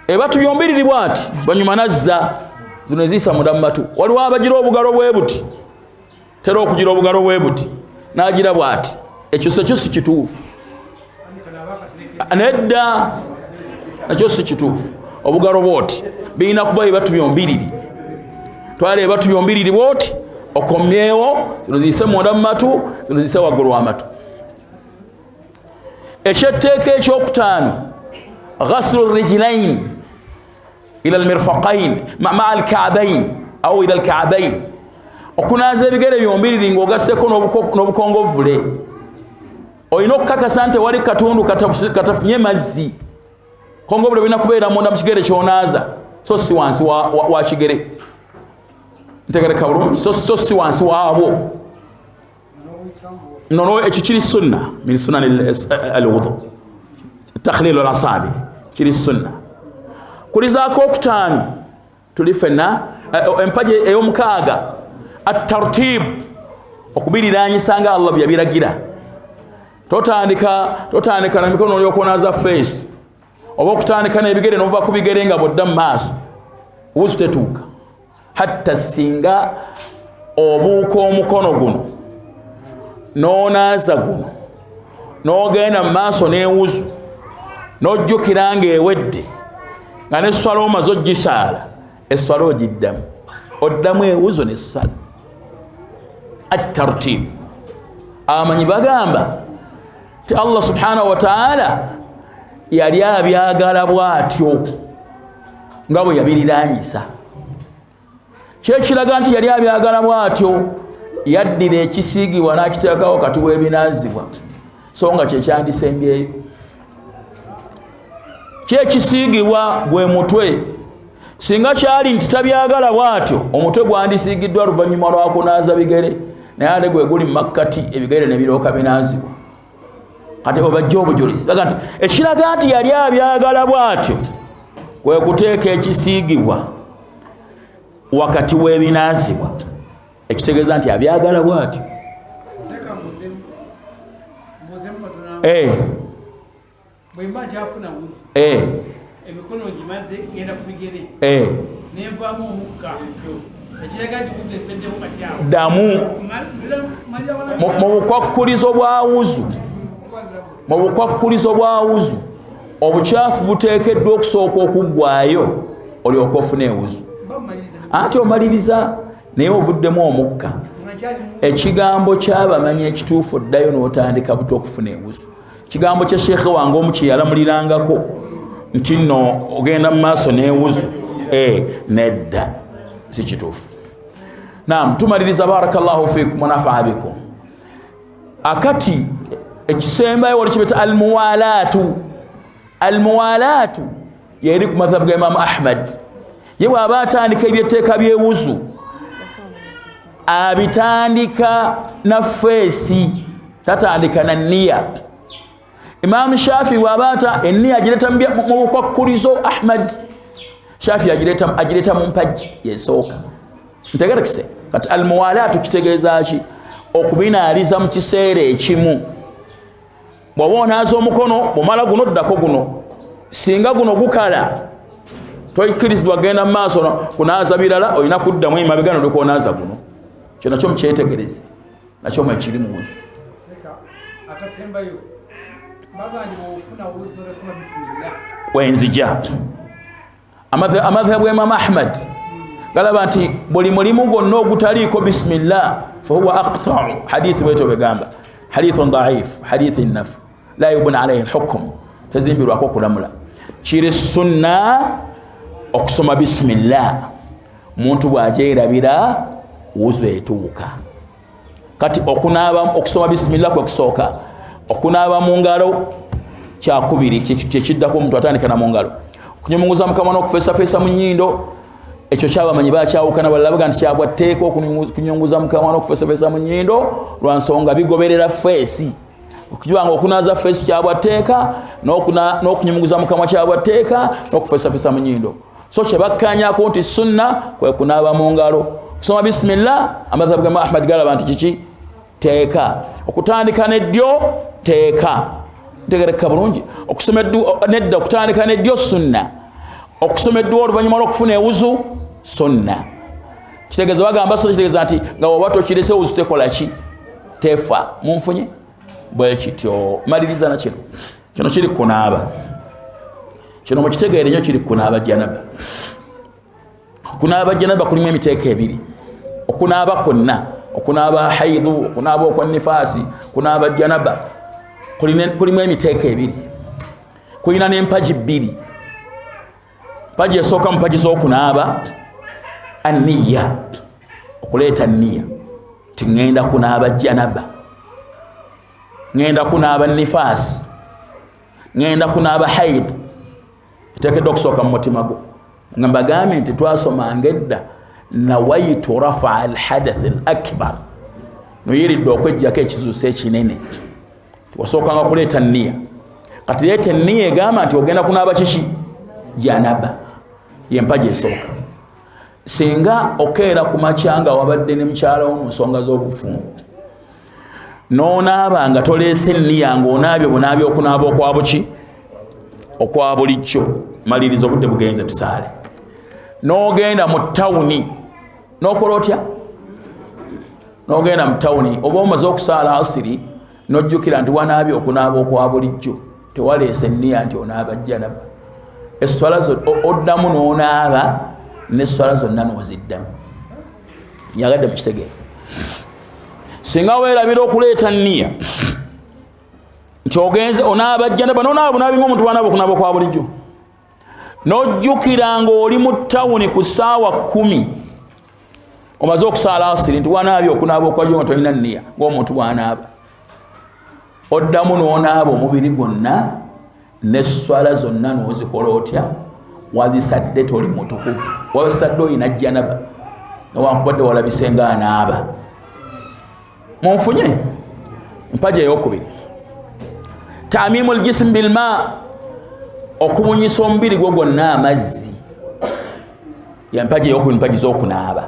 Ebibatu byombiriri bw'ati banyuma nazza tuneziisa munda mu matu. Waliwo abagira obugalo bwe buti, tera okugira obugalo bwe buti n'agira bw'ati. Ekyo si kituufu. Nedda, nakyo si kituufu. Obugalo bw'oti birina kuba ebibatu byombiriri. Twala ebibatu byombiriri bw'oti okomyewo tuneziise munda mu matu tuneziise waggulu w'amatu. Ekyetteeka ekyokutaano ghaslu rijlayn ila almirfaqayn ma'a alka'bayn aw ila alka'bayn, okunaaza ebigere byombiriri ng'ogasseko n'obukongovule. Olina okukakasa nti wali katundu katafunye mazzi. Kongovule bulina kubeera munda mu kigere ky'onaaza, so si wansi wa kigere. Ntegereka bulungi? So si wansi waabwo. Nono ekyo kiri sunna min sunan alwudu, takhlilu al-asabi kiri sunna. Kulizaako okutaano tuli ffenna empagi ey'omukaaga at-tartib, okubiriraanyisa nga Allah bye yabiragira. Totandika na mikono olyokonaaza face oba okutandika n'ebigere n'ova ku bigere nga bodda mu maaso wuzu tetuuka. Hatta singa obuuka omukono guno n'onaaza guno n'ogenda mu maaso n'ewuzu n'ojjukira ng'ewedde nga n'esswala omaze ogisaala, esswala ogiddamu, oddamu ewuzu n'essala. At-tartib. Abamanyi bagamba ti Allah subhanahu wa ta'ala yali abyagala bw'atyo nga bwe yabiriraanyisa. Kyekiraga nti yali abyagala bw'atyo, yaddira ekisiigibwa n'akiteekawo kati w'ebinaazibwa, so nga kyekyandisembyeyo. Kyekisiigibwa gwe mutwe. Singa kyali nti tabyagala bw'atyo, omutwe gwandisiigiddwa luvannyuma lwa kunaaza bigere. naye ate gwe guli mu makkati ebigere ne birooka binaazibwa kati obajja obujulizi baga nti ekiraga nti yali abyagala bw'atyo kwe kuteeka ekisiigibwa wakati w'ebinaazibwa ekitegeeza nti abyagala bw'atyo. Bwemba njafuna wuzu emikono ngimaze genda ku bigere nenvamu omukka ekiraga nti wuzu efeddemu matyawo damu mu bukwakkulizo bwa wuzu, mu bukwakkulizo bwa wuzu obukyafu buteekeddwa okusooka okuggwaayo olyoka ofuna ewuzu ate omaliriza naye ovuddemu omukka. Ekigambo ky'abamanyi ekituufu oddayo n'otandika buto okufuna ewuzu. Kigambo kya sheekhe wange omu kye yalamulirangako nti nno ogenda mu maaso n'ewuzu nedda si kituufu. Naam, tumaliriza barakallahu fiikum wa nafaa bikum. Akati ekisembayo wali kibeta almuwalaatu. Almuwalaatu yeri ku madhabu ga Imam Ahmad. Ye bw'aba atandika ebyetteeka by'ewuzu abitandika na feesi tatandika na nniya. Imam Shafi bw'aba enniya agireta mu bukwakkulizo Ahmad. Shafi agireta mu mpagi yesooka. Ntegerekise kati almuwalaatu kitegeeza ki? Okubinaaliza mu kiseera ekimu. Bw'oba onaaza omukono bw'omala guno ddako guno, singa guno gukala toyikkirizibwa genda mu maaso kunaaza birala, olina kuddamu emabega n'olikoonaaza guno. Kyo nakyo mukyetegereze, nakyo mwekiri mu wuzu. Wenzija amadhabu Imam Ahmad galaba nti buli mulimu gwonna ogutaliiko bisimillah fahuwa aqta'u. Hadithi bwetyo begamba hadithun da'if, hadithi nafu la yubna alayhi alhukm, tezimbirwako okulamula. Kiri sunna okusoma bisimillah muntu bw'ajeerabira wuzu etuuka. Kati okusoma bisimillah kwe kusooka. Okunaaba mu ngalo kyakubiri kyekiddako omuntu atandika na mu ngalo. Okunyumuguza mu kamwa n'okufeesafeesa mu nnyindo ekyo kyabamanyi bakyawukana balala baga nti kyabwa tteeka okunyunguza mu kamwa n'okufeesafeesa mu nnyindo lwa nsonga bigoberera feesi. Okujibanga okunaaza feesi kyabwa tteeka n'okunyumuguza mu kamwa kyabwa tteeka n'okufeesafeesa mu nnyindo. So kye bakkaanyaako nti sunna kwe kunaaba mu ngalo. Kusoma bisimillah amadhabu ga Ahmad galaba nti kiki? Teeka. Okutandika neddyo teeka. Ntegereka bulungi. Okusoma nedda okutandika neddyo sunna. Okusoma eddwa oluvannyuma lw'okufuna ewuzu sunna. Kitegeeza bagamba so kitegeeza nti nga bw'oba tokirese ewuzu tekola ki? Tefa. Munfunye bwe kityo. Maliriza na kino. Kino kiri kunaaba. Kino mukitegeere nnyo kiri kunaaba janaba. Okunaaba janaba kulimu emiteeka ebiri. Okunaaba kwonna, okunaaba haidu, okunaaba okwa nifaasi, kunaaba janaba kulimu emiteeka ebiri. Kulina n'empagi bbiri. Mpagi esooka mpagi z'okunaaba anniya, okuleeta nniya ti ŋŋenda kunaaba janaba, ŋŋenda kunaaba nifaasi, ŋŋenda kunaaba haidu. Kiteekeddwa okusooka mu mutima gwo. Nga mbagambye nti twasomanga edda nawaitu rafa alhadath alakbar, noyiridde okwejjako ekizuuso ekinene. Wasookanga kuleeta nniya. Kati leeta nniya egamba nti ogenda kunaaba kiki? Janaba yempagi esooka. Singa okeera ku makya nga wabadde ne mukyala wo mu nsonga z'obufungu n'onaaba nga toleese nniya ng'onaabye bunaabye okunaaba okwa buki? Okwa bulijjo. Maliriza obudde bugenze tusaale. N'ogenda mu tawuni n'okola otya? N'ogenda mu tawuni oba omaze okusaala asiri n'ojjukira nti wanaabye okunaaba okwa bulijjo, tewaleese nniya nti onaaba janaba. Esswala oddamu n'onaaba n'esswala zonna n'oziddamu. Nyagadde mukitegeere. Singa weerabira okuleeta nniya nti ogenze onaaba janaba n'onaaba bunaabi ng'omuntu wanaaba okunaaba okwa bulijjo, n'ojjukira ng'oli mu tawuni ku ssaawa 10 omaze okusaala asiri nti wanaabye okunaaba okwajjo nga tolina nniya ng'omuntu bw'anaaba, oddamu n'onaaba omubiri gwonna n'esswala zonna n'ozikola otya? Wazisadde toli mutukuvu, wazisadde olina janaba newankubadde walabise nga anaaba. Monfunye mpaji eyokubiri ta'mimul jism bil ma okubunyisa omubiri gwo gwonna amazzi ya mpaji eyokubiri mpaji z'okunaaba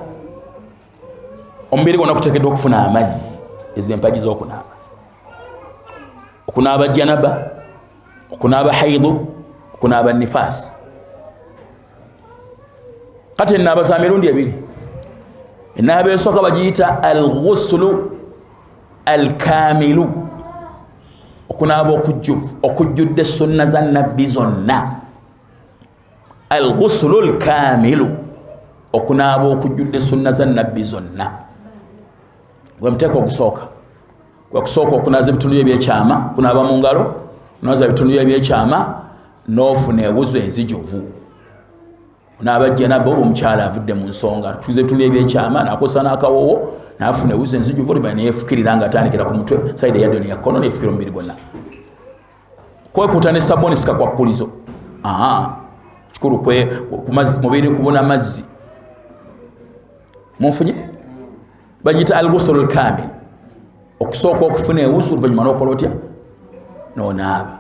omubiri gwonna kuteekeddwa okufuna amazzi ezo empaji z'okunaaba okunaaba janaba okunaaba haidu okunaaba nifasi kati enaaba za mirundi ebiri enaaba esooka bagiyita al-ghuslu al-kamilu okunaaba okujjudde sunna za nabbi zonna al-ghuslu al-kamilu okunaaba okujjudde sunna za nabbi zonna gwe muteeka ogusooka gwe kusooka okunaaza ebitundu ebyekyama kunaaba mu ngalo onaaza ebitundu ebyekyama n'ofuna ewuzu enzijuvu onaaba janaba oba omukyala avudde mu nsonga tuze ebitundu ebyekyama nakosa n'akawowo n'afuna ewuzu enzijuvu olibala neefukirira nga atandikira ku mutwe sayidi eyadde neyakkono neefukira omubiri gwonna kwekuuta ne saboni sikakwakulizo kikulu mubiri kubona mazzi munfunye bagiyita al-ghuslu al-kamil okusooka okufuna ewuzu oluvannyuma n'okola otya n'onaaba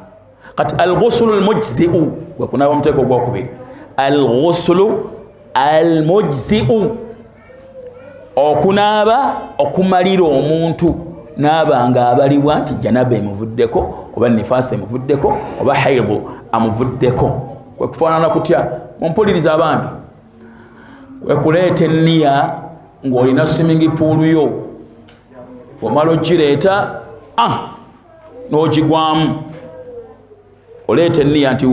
kati al-ghuslu al-mujzi'u gwe kunaaba omuteeko ogwokubiri al-ghuslu al-mujzi'u okunaaba okumalira omuntu naaba nga abalibwa nti janaba emuvuddeko oba nifaasi emuvuddeko oba haidu amuvuddeko kwe kufaanana kutya mumpuliriza abange kwe kuleeta enniya ng'olina swimming pool yo omala ogireeta n'ogigwamu oleeta enniya nti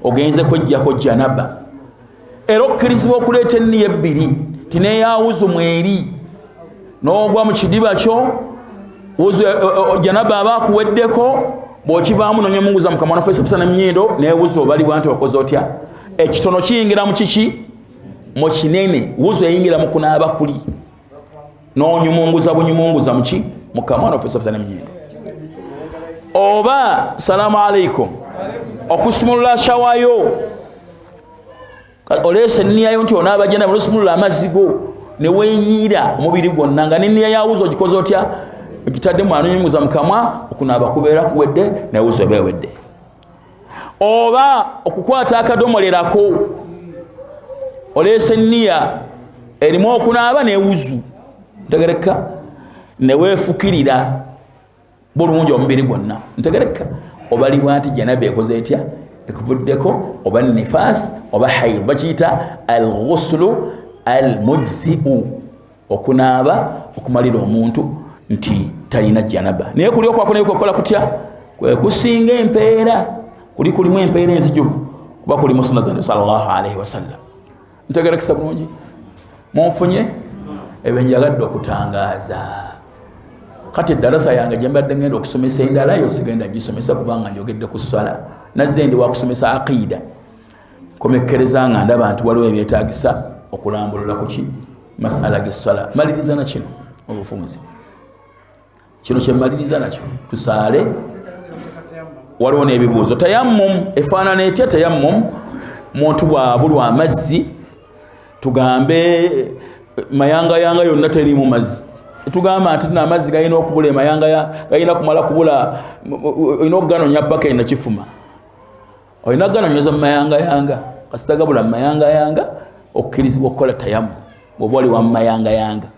ogenze kwejjako janaba era okkirizibwa okuleeta enniya ebbiri ti neeyawuzu mweri n'ogwa mu kidiba kyo janaba aba akuweddeko bw'okivaamu nonyemunguza mukama waffe Yesu na nnyindo neewuzu obalibwa nti okoze otya ekitono kiyingira mu kiki mu kinene wuzu eyingira mu kunaaba kuli n'onyumunguza bunyumunguza muki mukama waffe Yesu na nnyindo oba salamu alaikum okusumulula shawayo oleese enniyayo nti onaaba janaba n'osumulula amazzi go ne weeyiira omubiri gwonna nga n'enniya yawuzu ogikoze otya ogitaddemu anonyumunguza mukamwa okunaaba kubeera kuwedde newuzu eba ewedde oba okukwata akadomolerako oleese enniya erimu okunaaba newuzu ntegereka neweefukirira bulungi omubiri gwonna ntegereka obalibwa nti janaba ekoze etya ekuvuddeko oba nifaasi oba haidu bakiyita al-ghuslu al-mujzi'u okunaaba okumalira omuntu nti talina janaba naye kuli okwako naye kwekola kutya kwe kusinga empeera kulimu empeera enzijuvu kuba kulimu sunna za sallallahu alaihi wasallam ntegerekesa bulungi munfunye ebyo njagadde okutangaaza kati eddarasa yange gye mbadde ngenda okusomesa endala yo sigenda gisomesa kubanga njogedde ku ssala nazze ndi wakusomesa aqida komekkereza nga ndaba nti waliwo ebyetaagisa okulambulula ku ki masala g'essala maliriza na kino obufunzi kino kyemaliriza nakyo tusaale waliwo n'ebibuuzo tayammum efaanana etya tayammum muntu bwabulwa amazzi tugambe mayangayanga yonna terimu mazzi tugamba nti na amazzi galina okubula emayanga galina kumala kubula olina okuganonya paka enakifuma olina kuganonyeza mu mayangayanga kasita gabula mu mayangayanga okkirizibwa okukola tayammum bw'oba oli wa mu mayangayanga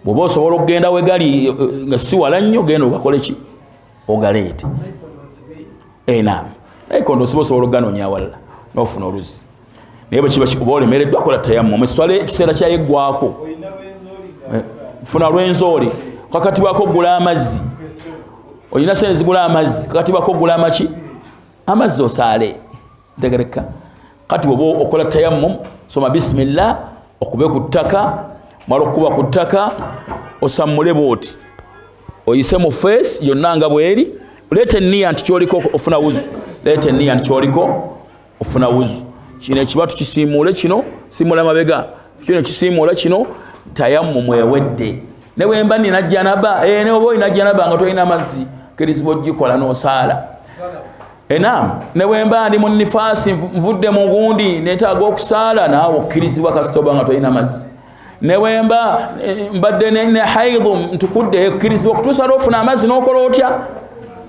bw'oba osobola okugenda we gali nga si wala nnyo genda ogakole ki ogaleete naam naikondo osiba osobola okuganonya awalala n'ofuna oluzi naye bwekiba oba olemereddwa akola tayammum esitwale ekiseera kyayeggwako funa lwenzooli kakatibwako ogula amazzi olina sente zigula amazzi kakatibwako ogula amaki amazzi osaale ntegereka kati bwoba okola tayammum soma bisimillah okube ku ttaka mala okuba ku ttaka osammule bwoti oyise mu feesi yonna nga bweri leeta enniya nti kyoliko ofuna wuzu leeta enniya nti kyoliko ofuna wuzu kino ekiba tukisiimuule kino siimula mabega kino ekisiimuula kino tayammum ewedde ne bwemba nina janaba ne oba olina janaba nga tolina mazzi kirizibwa ogikola n'osaala naam ne bwemba ndi mu nifaasi nvudde mu gundi neetaaga okusaala naawe okkirizibwa kasita oba nga tolina mazzi newemba mbadde ne haidhu ntukudde ekkirizibwa okutuusa lwofuna amazzi n'okola otya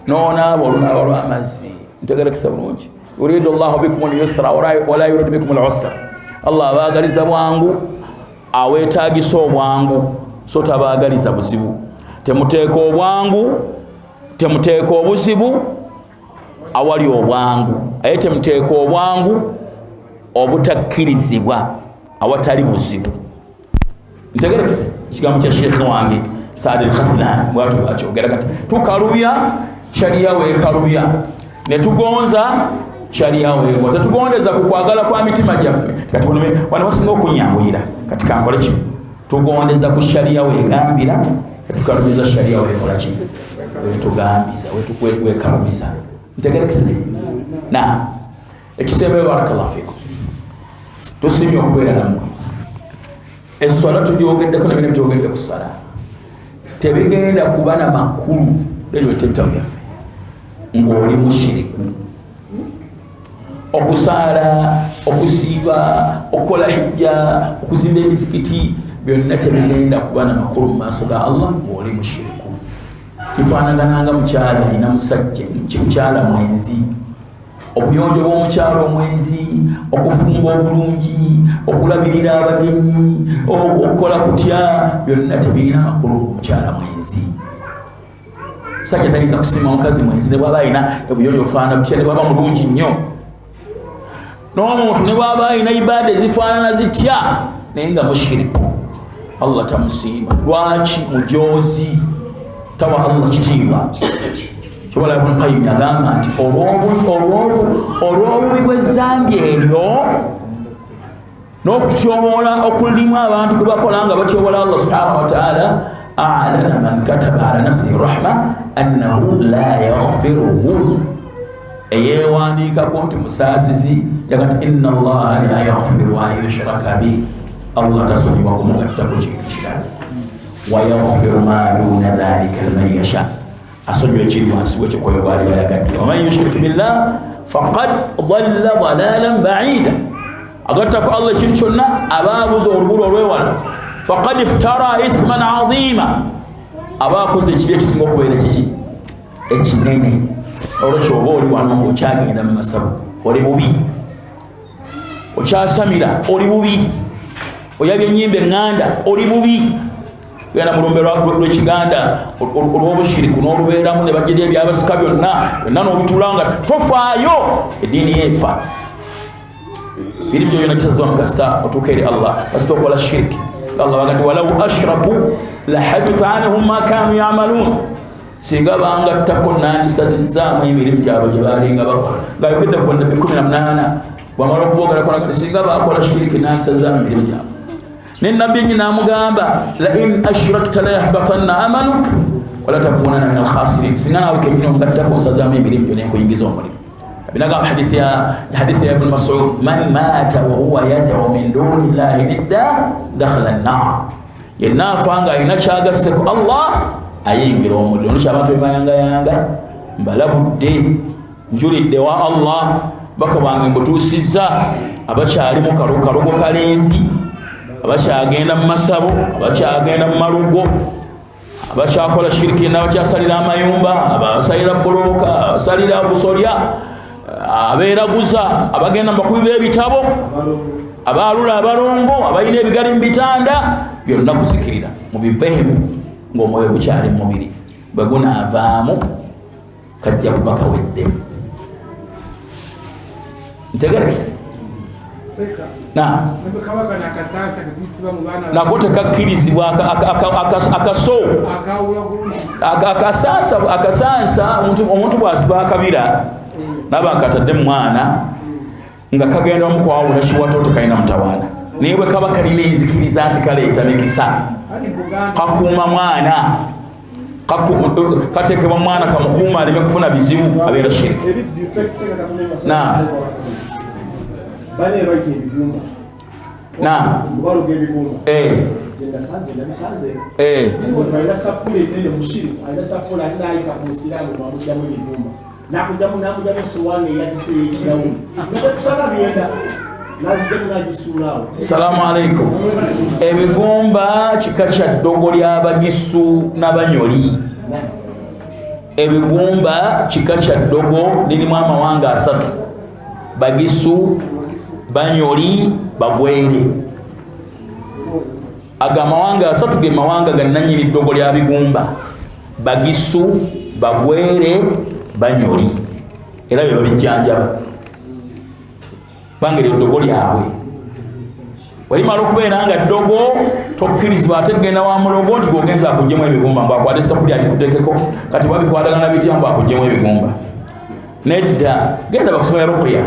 n'onaaba olunaaba lw'amazzi ntegerekesa bulungi yuridu llahu bikum lyusra wala yuridu bikum lusra allah abaagaliza bwangu aweetaagisa obwangu so tabaagaliza buzibu temuteeka obwangu temuteeka obuzibu awali obwangu aye temuteeka obwangu obutakkirizibwa awatali buzibu ntegerekese ekigambo kya sheekhe wange Saad al-Khathlan bwatu bwakyogera kati tukalubya sharia weekalubya ne tugonza sharia weegwa tetugondeza ku kwagala kwa mitima gyaffe kati wano basinga okunyanguyira kati kankole ki tugondeza ku sharia weegambira tukalubiza sharia weekola ki wetugambiza weekalubiza ntegerekese na ekisembe barakallahu fikum tusimye okubeera nammwe esswala tugyogeddeko nebina byogedde ku ssala tebigenda kuba na makulu ebyo tebitabu byaffe ng'oli mushiriku okusaala okusiiba okukola hijja okuzimba emizikiti byonna tebigenda kuba na makulu mu maaso ga allah ng'oli mushiriku kifaanagananga mukyala alina musajja mukyala mwenzi obuyonjo bw'omukyala omwenzi okufumba obulungi okulabirira abagenyi okukola kutya byonna tebirina makulu omukyala mwenzi musajja tayinza kusiima omukazi mwenzi ne bw'aba alina obuyonjo ofaanana butya ne bw'aba mulungi nnyo n'omuntu ne bw'aba alina ibaada ezifaanana zitya naye nga mushiriku allah tamusiima lwaki mujozi tawa allah kitiibwa kyobola Ibn Qayyim agamba nti olw'obubi bw'ezzambi eryo n'okutyoboola okulimu abantu kwe bakola nga batyoboola allah subhanahu wa ta'ala a'lana man kataba ala nafsihi rahma annahu la yaghfiruhu eyeewandiikako nti musaasizi yagati inna allaha la yaghfiru an yushraka bihi allah tasonyiwa kumugattako kintu kirala wa yaghfiru ma duna dhalika liman yasha asonyiwa ekiri wansi wekyo kwe baali bayagadde waman yushrik billah faqad dhalla dhalalan ba'ida agattako allah ekintu kyonna abaabuza oluguudo olwewala faqad iftara ithman azima abaakoze ekibi ekisinga okubeera kiki ekinene olwekyo oba oli wano ng'okyagenda mu masabu oli bubi okyasamira oli bubi oyabya ennyimba eŋŋanda oli bubi genda mu lumbe lw'ekiganda olw'obushiriku n'olubeeramu ne bajjeri ebyabasika byonna n'obituula nga tofaayo eddiini yeefa biri byo byonna kisazibwa mu kasita otuuka eri allah kasita okola shiriki allah bagati walau ashraku lahabita anhum ma kanu yamaluun singa bangattako nandisazizzaamu emirimu gyabwe gye baalinga bakola ngaayogedde ku bannabbi 18 bwamala okuboogerakola singa bakola shiriki nandisazizzaamu emirimu gyabwe nenabbi nyina amugamba la in ashrakta la yahbatanna amaluk wala takunanna min alkhasirin singa nawe kenyina omugattako nsazaamu emirimu gyo nenkuyingiza omulimu binagamba hadithi ya ibn Mas'ud man mata wa huwa yad'u min duni llahi nidda dakhala an-nar yenna afanga alina kyagasse ku allah ayingira omuliro nokyo abantu bebayangayanga mbalabudde njulidde wa allah baka bange mbutuusizza abakyali mu kalugo kalenzi abakyagenda mu masabo abakyagenda mu malugo abakyakola shiriki n'abakyasalira amayumba abasalira bbulooka abasalira busolya abeeraguza abagenda mu bakubi b'ebitabo abaalula abalongo abalina ebigali mu bitanda byonna kuzikirira mubiveemu ng'omwoyo gukyali mu mubiri bwe gunaavaamu kajja kuba kaweddemu ntegerekese nako tekakkirizibwa akaso akasansa omuntu bwasiba akabira naba nkatadde mwana nga kagenda omukwawula kiwato tekalina mutawaana naye bwe kaba kalina enzikiriza nti kaleeta mikisa kakuuma mwana kateekebwa mwana kamukuuma aleme kufuna bizibu abeera shiriki bane baite ebigumba ngwalo gebigumba ayina sapule nene mushiri ayina sapule alina ayisa kumusiramu mwamujamu ebigumba nakujamu namujamu sowane yatise yekirawu nekukusala byenda Salamu alaikum. Ebigumba kika kya ddogo ly'Abagisu n'Abanyoli. Ebigumba kika kya ddogo lirimu amawanga 3: Bagisu, Banyoli, Bagwere. Aga amawanga 3 ge mawanga gannannyini ddogo lya bigumba: Bagisu, Bagwere, Banyoli. Era byo bijjanjaba bangere ddogo lyabwe. Walimala okubeera nga ddogo tokkirizibwa ate genda wa mulogo nti gogenza akugjemu ebigumba mbu akwate essapuli alikutekeko kati babikwatagana bitya mbu akugjemu ebigumba. Nedda, genda bakusomera ruqya.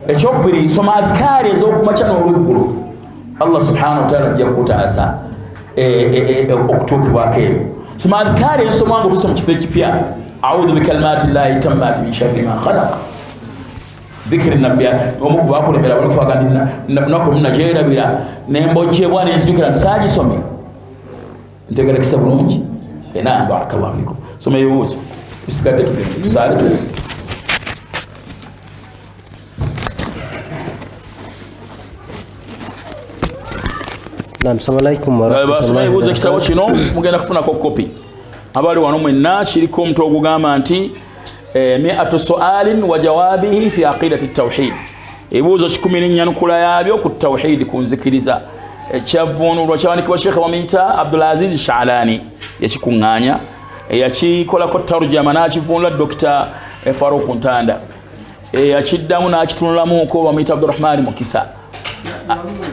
Ekyokubiri, soma adhikaari ez'okumakya n'olweggulo. Allah subhanahu wa ta'ala ajja kukutaasa okutuukibwako ebyo. Soma adhikaari ezisomwa nga otuuse mu kifo ekipya: a'udhu bikalimati llahi tammati min sharri ma khalaq. Dhikri nabya omuku bakulemera balofaga nako najerabira nembojjebwa nenzijukira ntisaagisome ntegerekesa bulungi. Barakallahu fikum. Soma ebibuuzo bisigadde tugende tusaale tu. Assalamu alaikum warahmatullahi wabarakatuh. Ekitabo kino mugenda kufunako kopi. Abali wano mwenna kiriko omutwe ogugamba nti 100 su'alin wa jawabihi fi aqidati at-tawhid. Ebibuuzo 14 nukula yabyo ku tawhid, ku nzikiriza. Ekyavvuunulwa kyawandiikibwa Sheikh Wamita Abdulaziz Shaalani yakikuŋŋaanya, yakikolako tarjama n'akivuunula Dr. Farouk Ntanda, yakiddamu n'akitunulamuko Wamita Abdurrahman Mukisa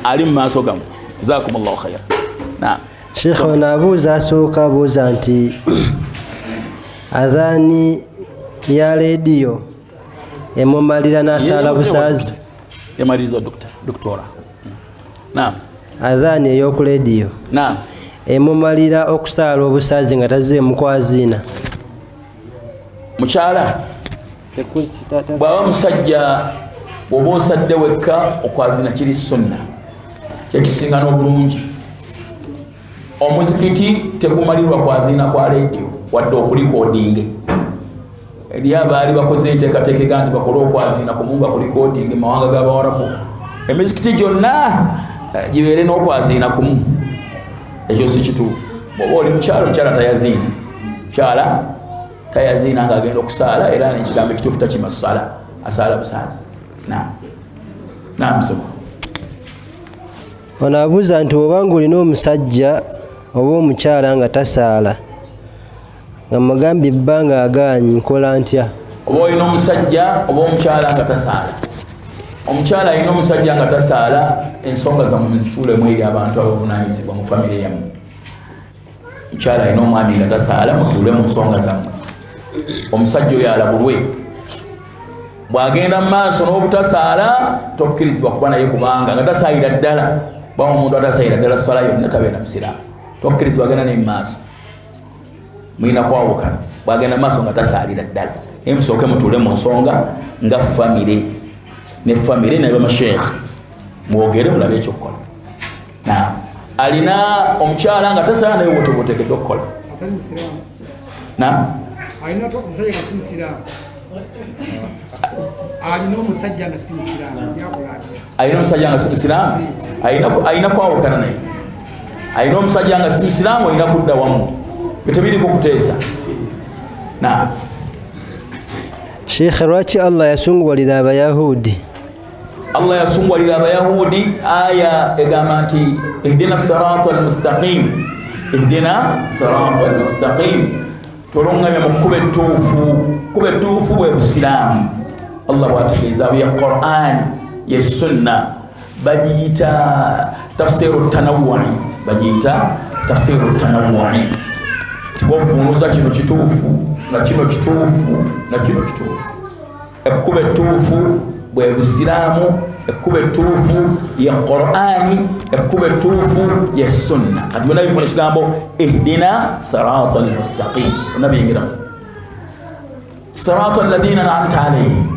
ali mu maaso gamu. Jazakumullahu khayr. Naam. Sheikh onabuuza asooka abuuza nti adhaani ya reediyo emumalira n'asaala busaazi. Yamaliriza doktora. Naam. Adhaani ey'oku reediyo. Naam. Emumalira okusaala obusaazi nga tazzeemu kwaziina. Mukyala bw'aba musajja bw'oba osadde wekka okwaziina kiri sunna, kyekisinga n'obulungi. Omuzikiti tegumalirwa kwaziina kwa reediyo wadde okulikoodinge. Eriyo abaali bakoze enteekateeka ega nti bakole okwaziina kumunga kulikoodinge mawanga g'Abawarabu. Emizikiti gyonna gibeere n'okwaziina kumu. Ekyo si kituufu. Bw'oba oli mukyala, omukyala tayaziina. Mukyala tayaziina ng'agenda okusaala, era n'ekigambo ekituufu takima ssala, asaala busaazi. Naam. Soma. Ono abuuza nti obanga olina omusajja oba omukyala nga tasaala nga mugambye ebbanga agaanyi nkola ntya? Oba olina omusajja oba omukyala nga tasaala. Omukyala alina omusajja nga tasaala, ensonga zammwe muzituulemu eri abantu abavunaanyizibwa mu famire yammwe. Omukyala alina omwami nga tasaala, mutuule mu nsonga zammwe. Omusajja oyo alabulwe. Bw'agenda mu maaso n'obutasaala tokkirizibwa kuba naye kubanga nga tasaalira ddala. Bawa omuntu atasaira ddala swala yonna tabeera musiraamu. Tokkirizibwa agenda ne mu maaso. Mulina kwawukana. Bw'agenda mu maaso nga tasaalira ddala. Naye musooke mutuule mu nsonga nga famire. Ne famire naye bamasheekhe mwogere mulabe ekyokukola. Alina omukyala nga tasaala naye wotegeddwa okukola. Alina omusajja nga si musiraamu. Alina omusajja nga si musiraamu. Alina omusajja nga si musiraamu. Alina kwawukana naye. Alina omusajja nga si musiraamu, alina kudda wamu. Bitebiriko kuteesa. Sheikh, lwaki Allah yasunguwalira Abayahudi? Allah yasunguwalira Abayahudi aya egamba nti ihdina sirata almustaqim. Ihdina sirata almustaqim. Tolongamya mu kkubo ettuufu. Kkubo ettuufu bwe busiraamu. Allah bw'ategeeza ya Qur'an ye sunna bagiyita tafsiru tanawwu'i. Tibovunuza kino kituufu na kino kituufu na kino kituufu. Ekkubo ettuufu bwe busiraamu, ekkubo ettuufu ye Qur'ani, ekkubo ettuufu ye sunna. Kati byonna bifuna ekigambo ihdina sirata almustaqim. Byonna byengeramu. Sirata alladhina an'amta alayhim.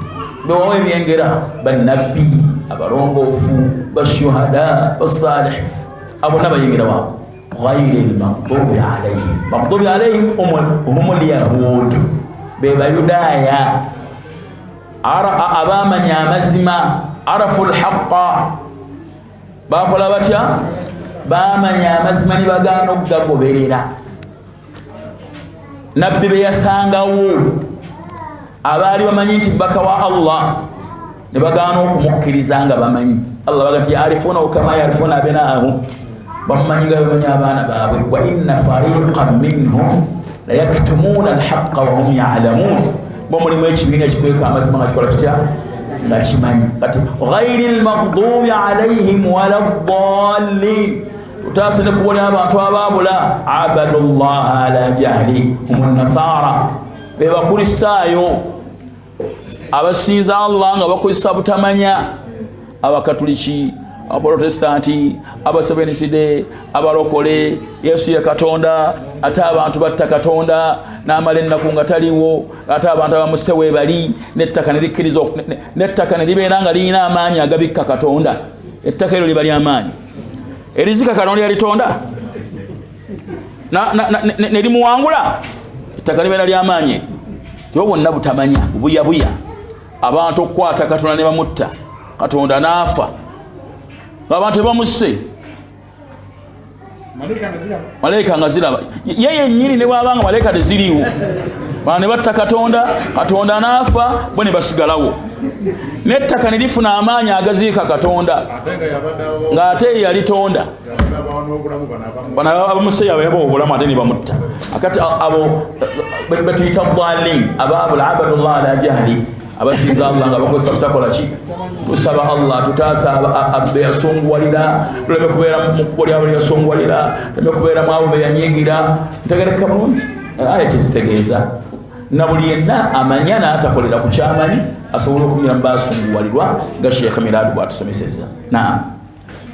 Bewawa ebyengera bannabbi, abalongoofu, bashuhada, basalih. Abonna bayengera waabo. غير المغضوب عليهم. مغضوب عليهم هم اليهود. بيبايودايا أبامني amazima arafu alhaqqa bakola batya bamanya amazima ne bagaana okugagoberera nabbi be yasangawo abaali bamanyi nti bbaka wa Allah ne bagaana okumukkiriza nga bamanyi Allah bagati yarifuna kama yarifuna abnaahum bamanyi nga bamanyi abaana baabwe wa inna fariqan minhum la yaktumuna alhaqqa wa hum ya'lamun bo mulimu ekibiina ekikweka amazima nga kikola kitya nga kimanyi kati ghairi almaghdubi alayhim wala ddallin utasine kubona abantu ababula abadullah ala jahli hum nasara be bakristaayo abasinza Allah nga bakozesa butamanya abakatuliki abaprotestanti abaseveniside abalokole Yesu ya Katonda ate abantu batta Katonda n'amala ennaku nga taliwo ate abantu abamusewe bali n'ettaka ne likkiriza n'ettaka ne libeera nga lirina amaanyi agabikka Katonda ettaka eryo liba ly'amaanyi erizika Katonda yalitonda ne limuwangula ettaka libeera ly'amaanyi yo bonna butamanya bubuyabuya abantu okukwata Katonda ne bamutta Katonda n'afa abantu bamusse malaika nga ziraba yeye nyiri ne bwabanga malaika teziriwo bane batta Katonda Katonda n'afa bo ne basigalawo n'ettaka ne lifuna amaanyi agaziika Katonda nga ate yalitonda bana abamusse yabo obulamu ate ne bamutta akati abo batuyita dhalin ababul abadullah ala jahli abasinza Allah nga bakozesa butakola ki tusaba Allah tutaasa abbe yasongwalira tuleme kubeera mu kukolya abali yasongwalira tuleme kubeera mu abo be yanyigira ntegereka bulungi aya kizitegeeza na buli yenna amanya n'atakolera ku kyamanyi asobola okunyira mu basongwalirwa nga Sheikh Miradu bw'atusomeseza naam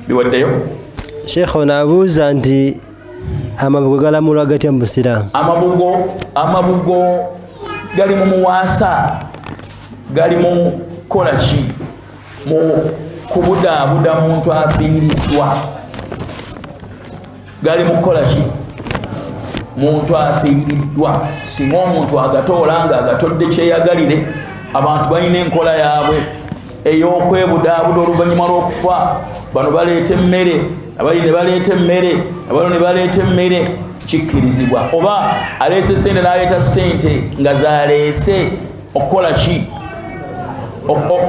biwaddeyo Sheikh onabuuza nti amabugo galamulwa gatya mu Busiraamu amabugo gali mu muwaasa gali mu kola ki mu kubudaabuda muntu afiiriddwa gali mu kola ki muntu afiiriddwa singa omuntu agatoola nga agatodde kyeyagalire abantu balina enkola yaabwe ey'okwebudaabuda oluvannyuma lw'okufa bano baleeta emmere abali ne baleeta emmere abalo ne baleeta emmere kikkirizibwa oba aleese sente n'aleeta sente nga zaleese okukola ki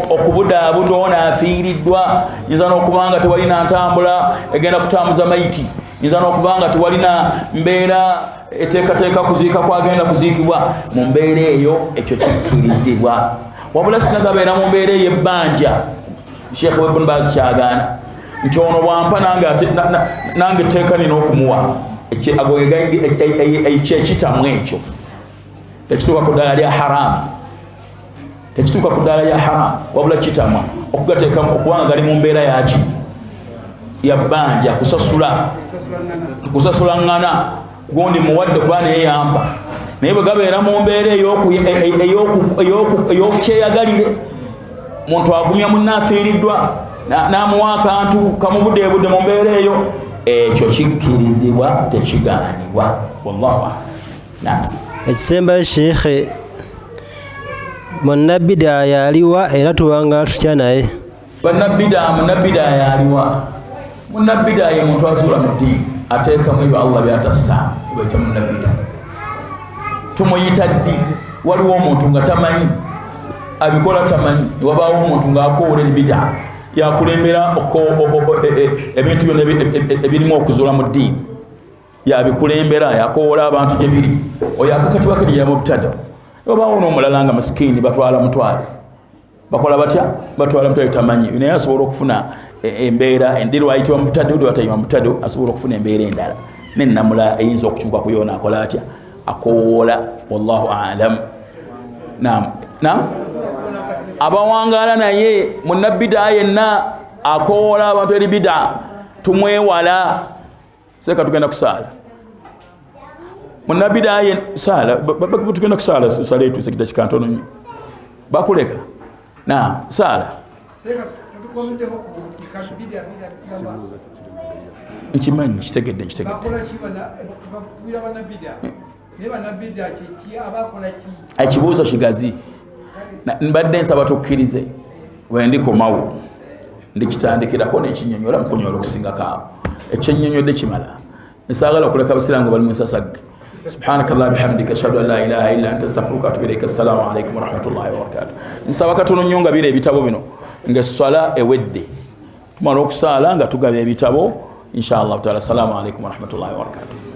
okubudaabuda ono afiiriddwa yinza n'okubanga tewalina ntambula egenda kutambuza mayiti yinza n'okubanga tewalina mbeera eteekateeka kuziika kwagenda kuziikibwa mu mbeera eyo ekyo kikkirizibwa wabula singa gabeera mu mbeera ey'ebbanja Sheikh Ibn Baz kyagaana nti ono bwampa nange etteeka nina okumuwa ekyekitamw ekyo tekituuka ku ddala lya haramu tekituuka ku ddala ya haramu wabula kitamwa okugateekamu okubanga gali mu mbeera yaki ya bbanja kusasula ngana gundi muwadde kuba neyeyamba naye bwe gabeera mu mbeera ey'okukyeyagalire muntu agumya munaafiiriddwa n'amuwa akantu kamubudeebudde mu mbeera eyo ekyo kikkirizibwa tekigaanibwa wallahu a'lam. Ekisembayo Sheikh munnabbidaa yaliwa era tuwangala tutya naye munnabbidaa yaliwa munnabbidaa ye muntu azuula mu ddiini ateekamu ebyo Allah by'atassa bweta munnabbidaa tumuyita ddi waliwo omuntu nga tamanyi abikola tamanyi wabaawo omuntu ng'akoola ebidaa yakulembera ebintu byonna ebirimu okuzuula mu ddiini yabikulembera yakoola abantu gye biri oyo akakatibwa kiriya mu butada obaawo n'omulala nga masikini batwala mutwale bakola batya batwala mutwale tamanyi naye asobola okufuna embeera endiru ayitibwa mu butadde udi watayibwa mu butadde asobola okufuna embeera endala nennamula eyinza okukyuka ku yoona akola atya akoola wallahu alam. Naam abawangaala naye munnabbidaa yenna akoola abantu eri bidaa tumwewala seka tugenda kusaala munnabbidaa ye saala tugenda kusaala sala etuuse kidakika ntono nnyo bakuleka naam saala nkimanyi kitegedde ekibuuzo kigazi mbadde nsaba tukkirize wendikomawo ndikitandikirako nekinyonyola mukunyola okusingako awo ekyennyonnyodde kimala nsaagala okuleka abasiraamu bali mu nsasagge سبحانك الله بحمدك اشهد ان لا اله الا انت استغفرك واتوب اليك السلام عليكم ورحمه الله وبركاته nsaba katono nnyo nga bire ebitabo bino ng'esswala ewedde tumala okusaala nga tugaba ebitabo inshallah taala. Assalamu alaikum warahmatullahi wabarakatuh.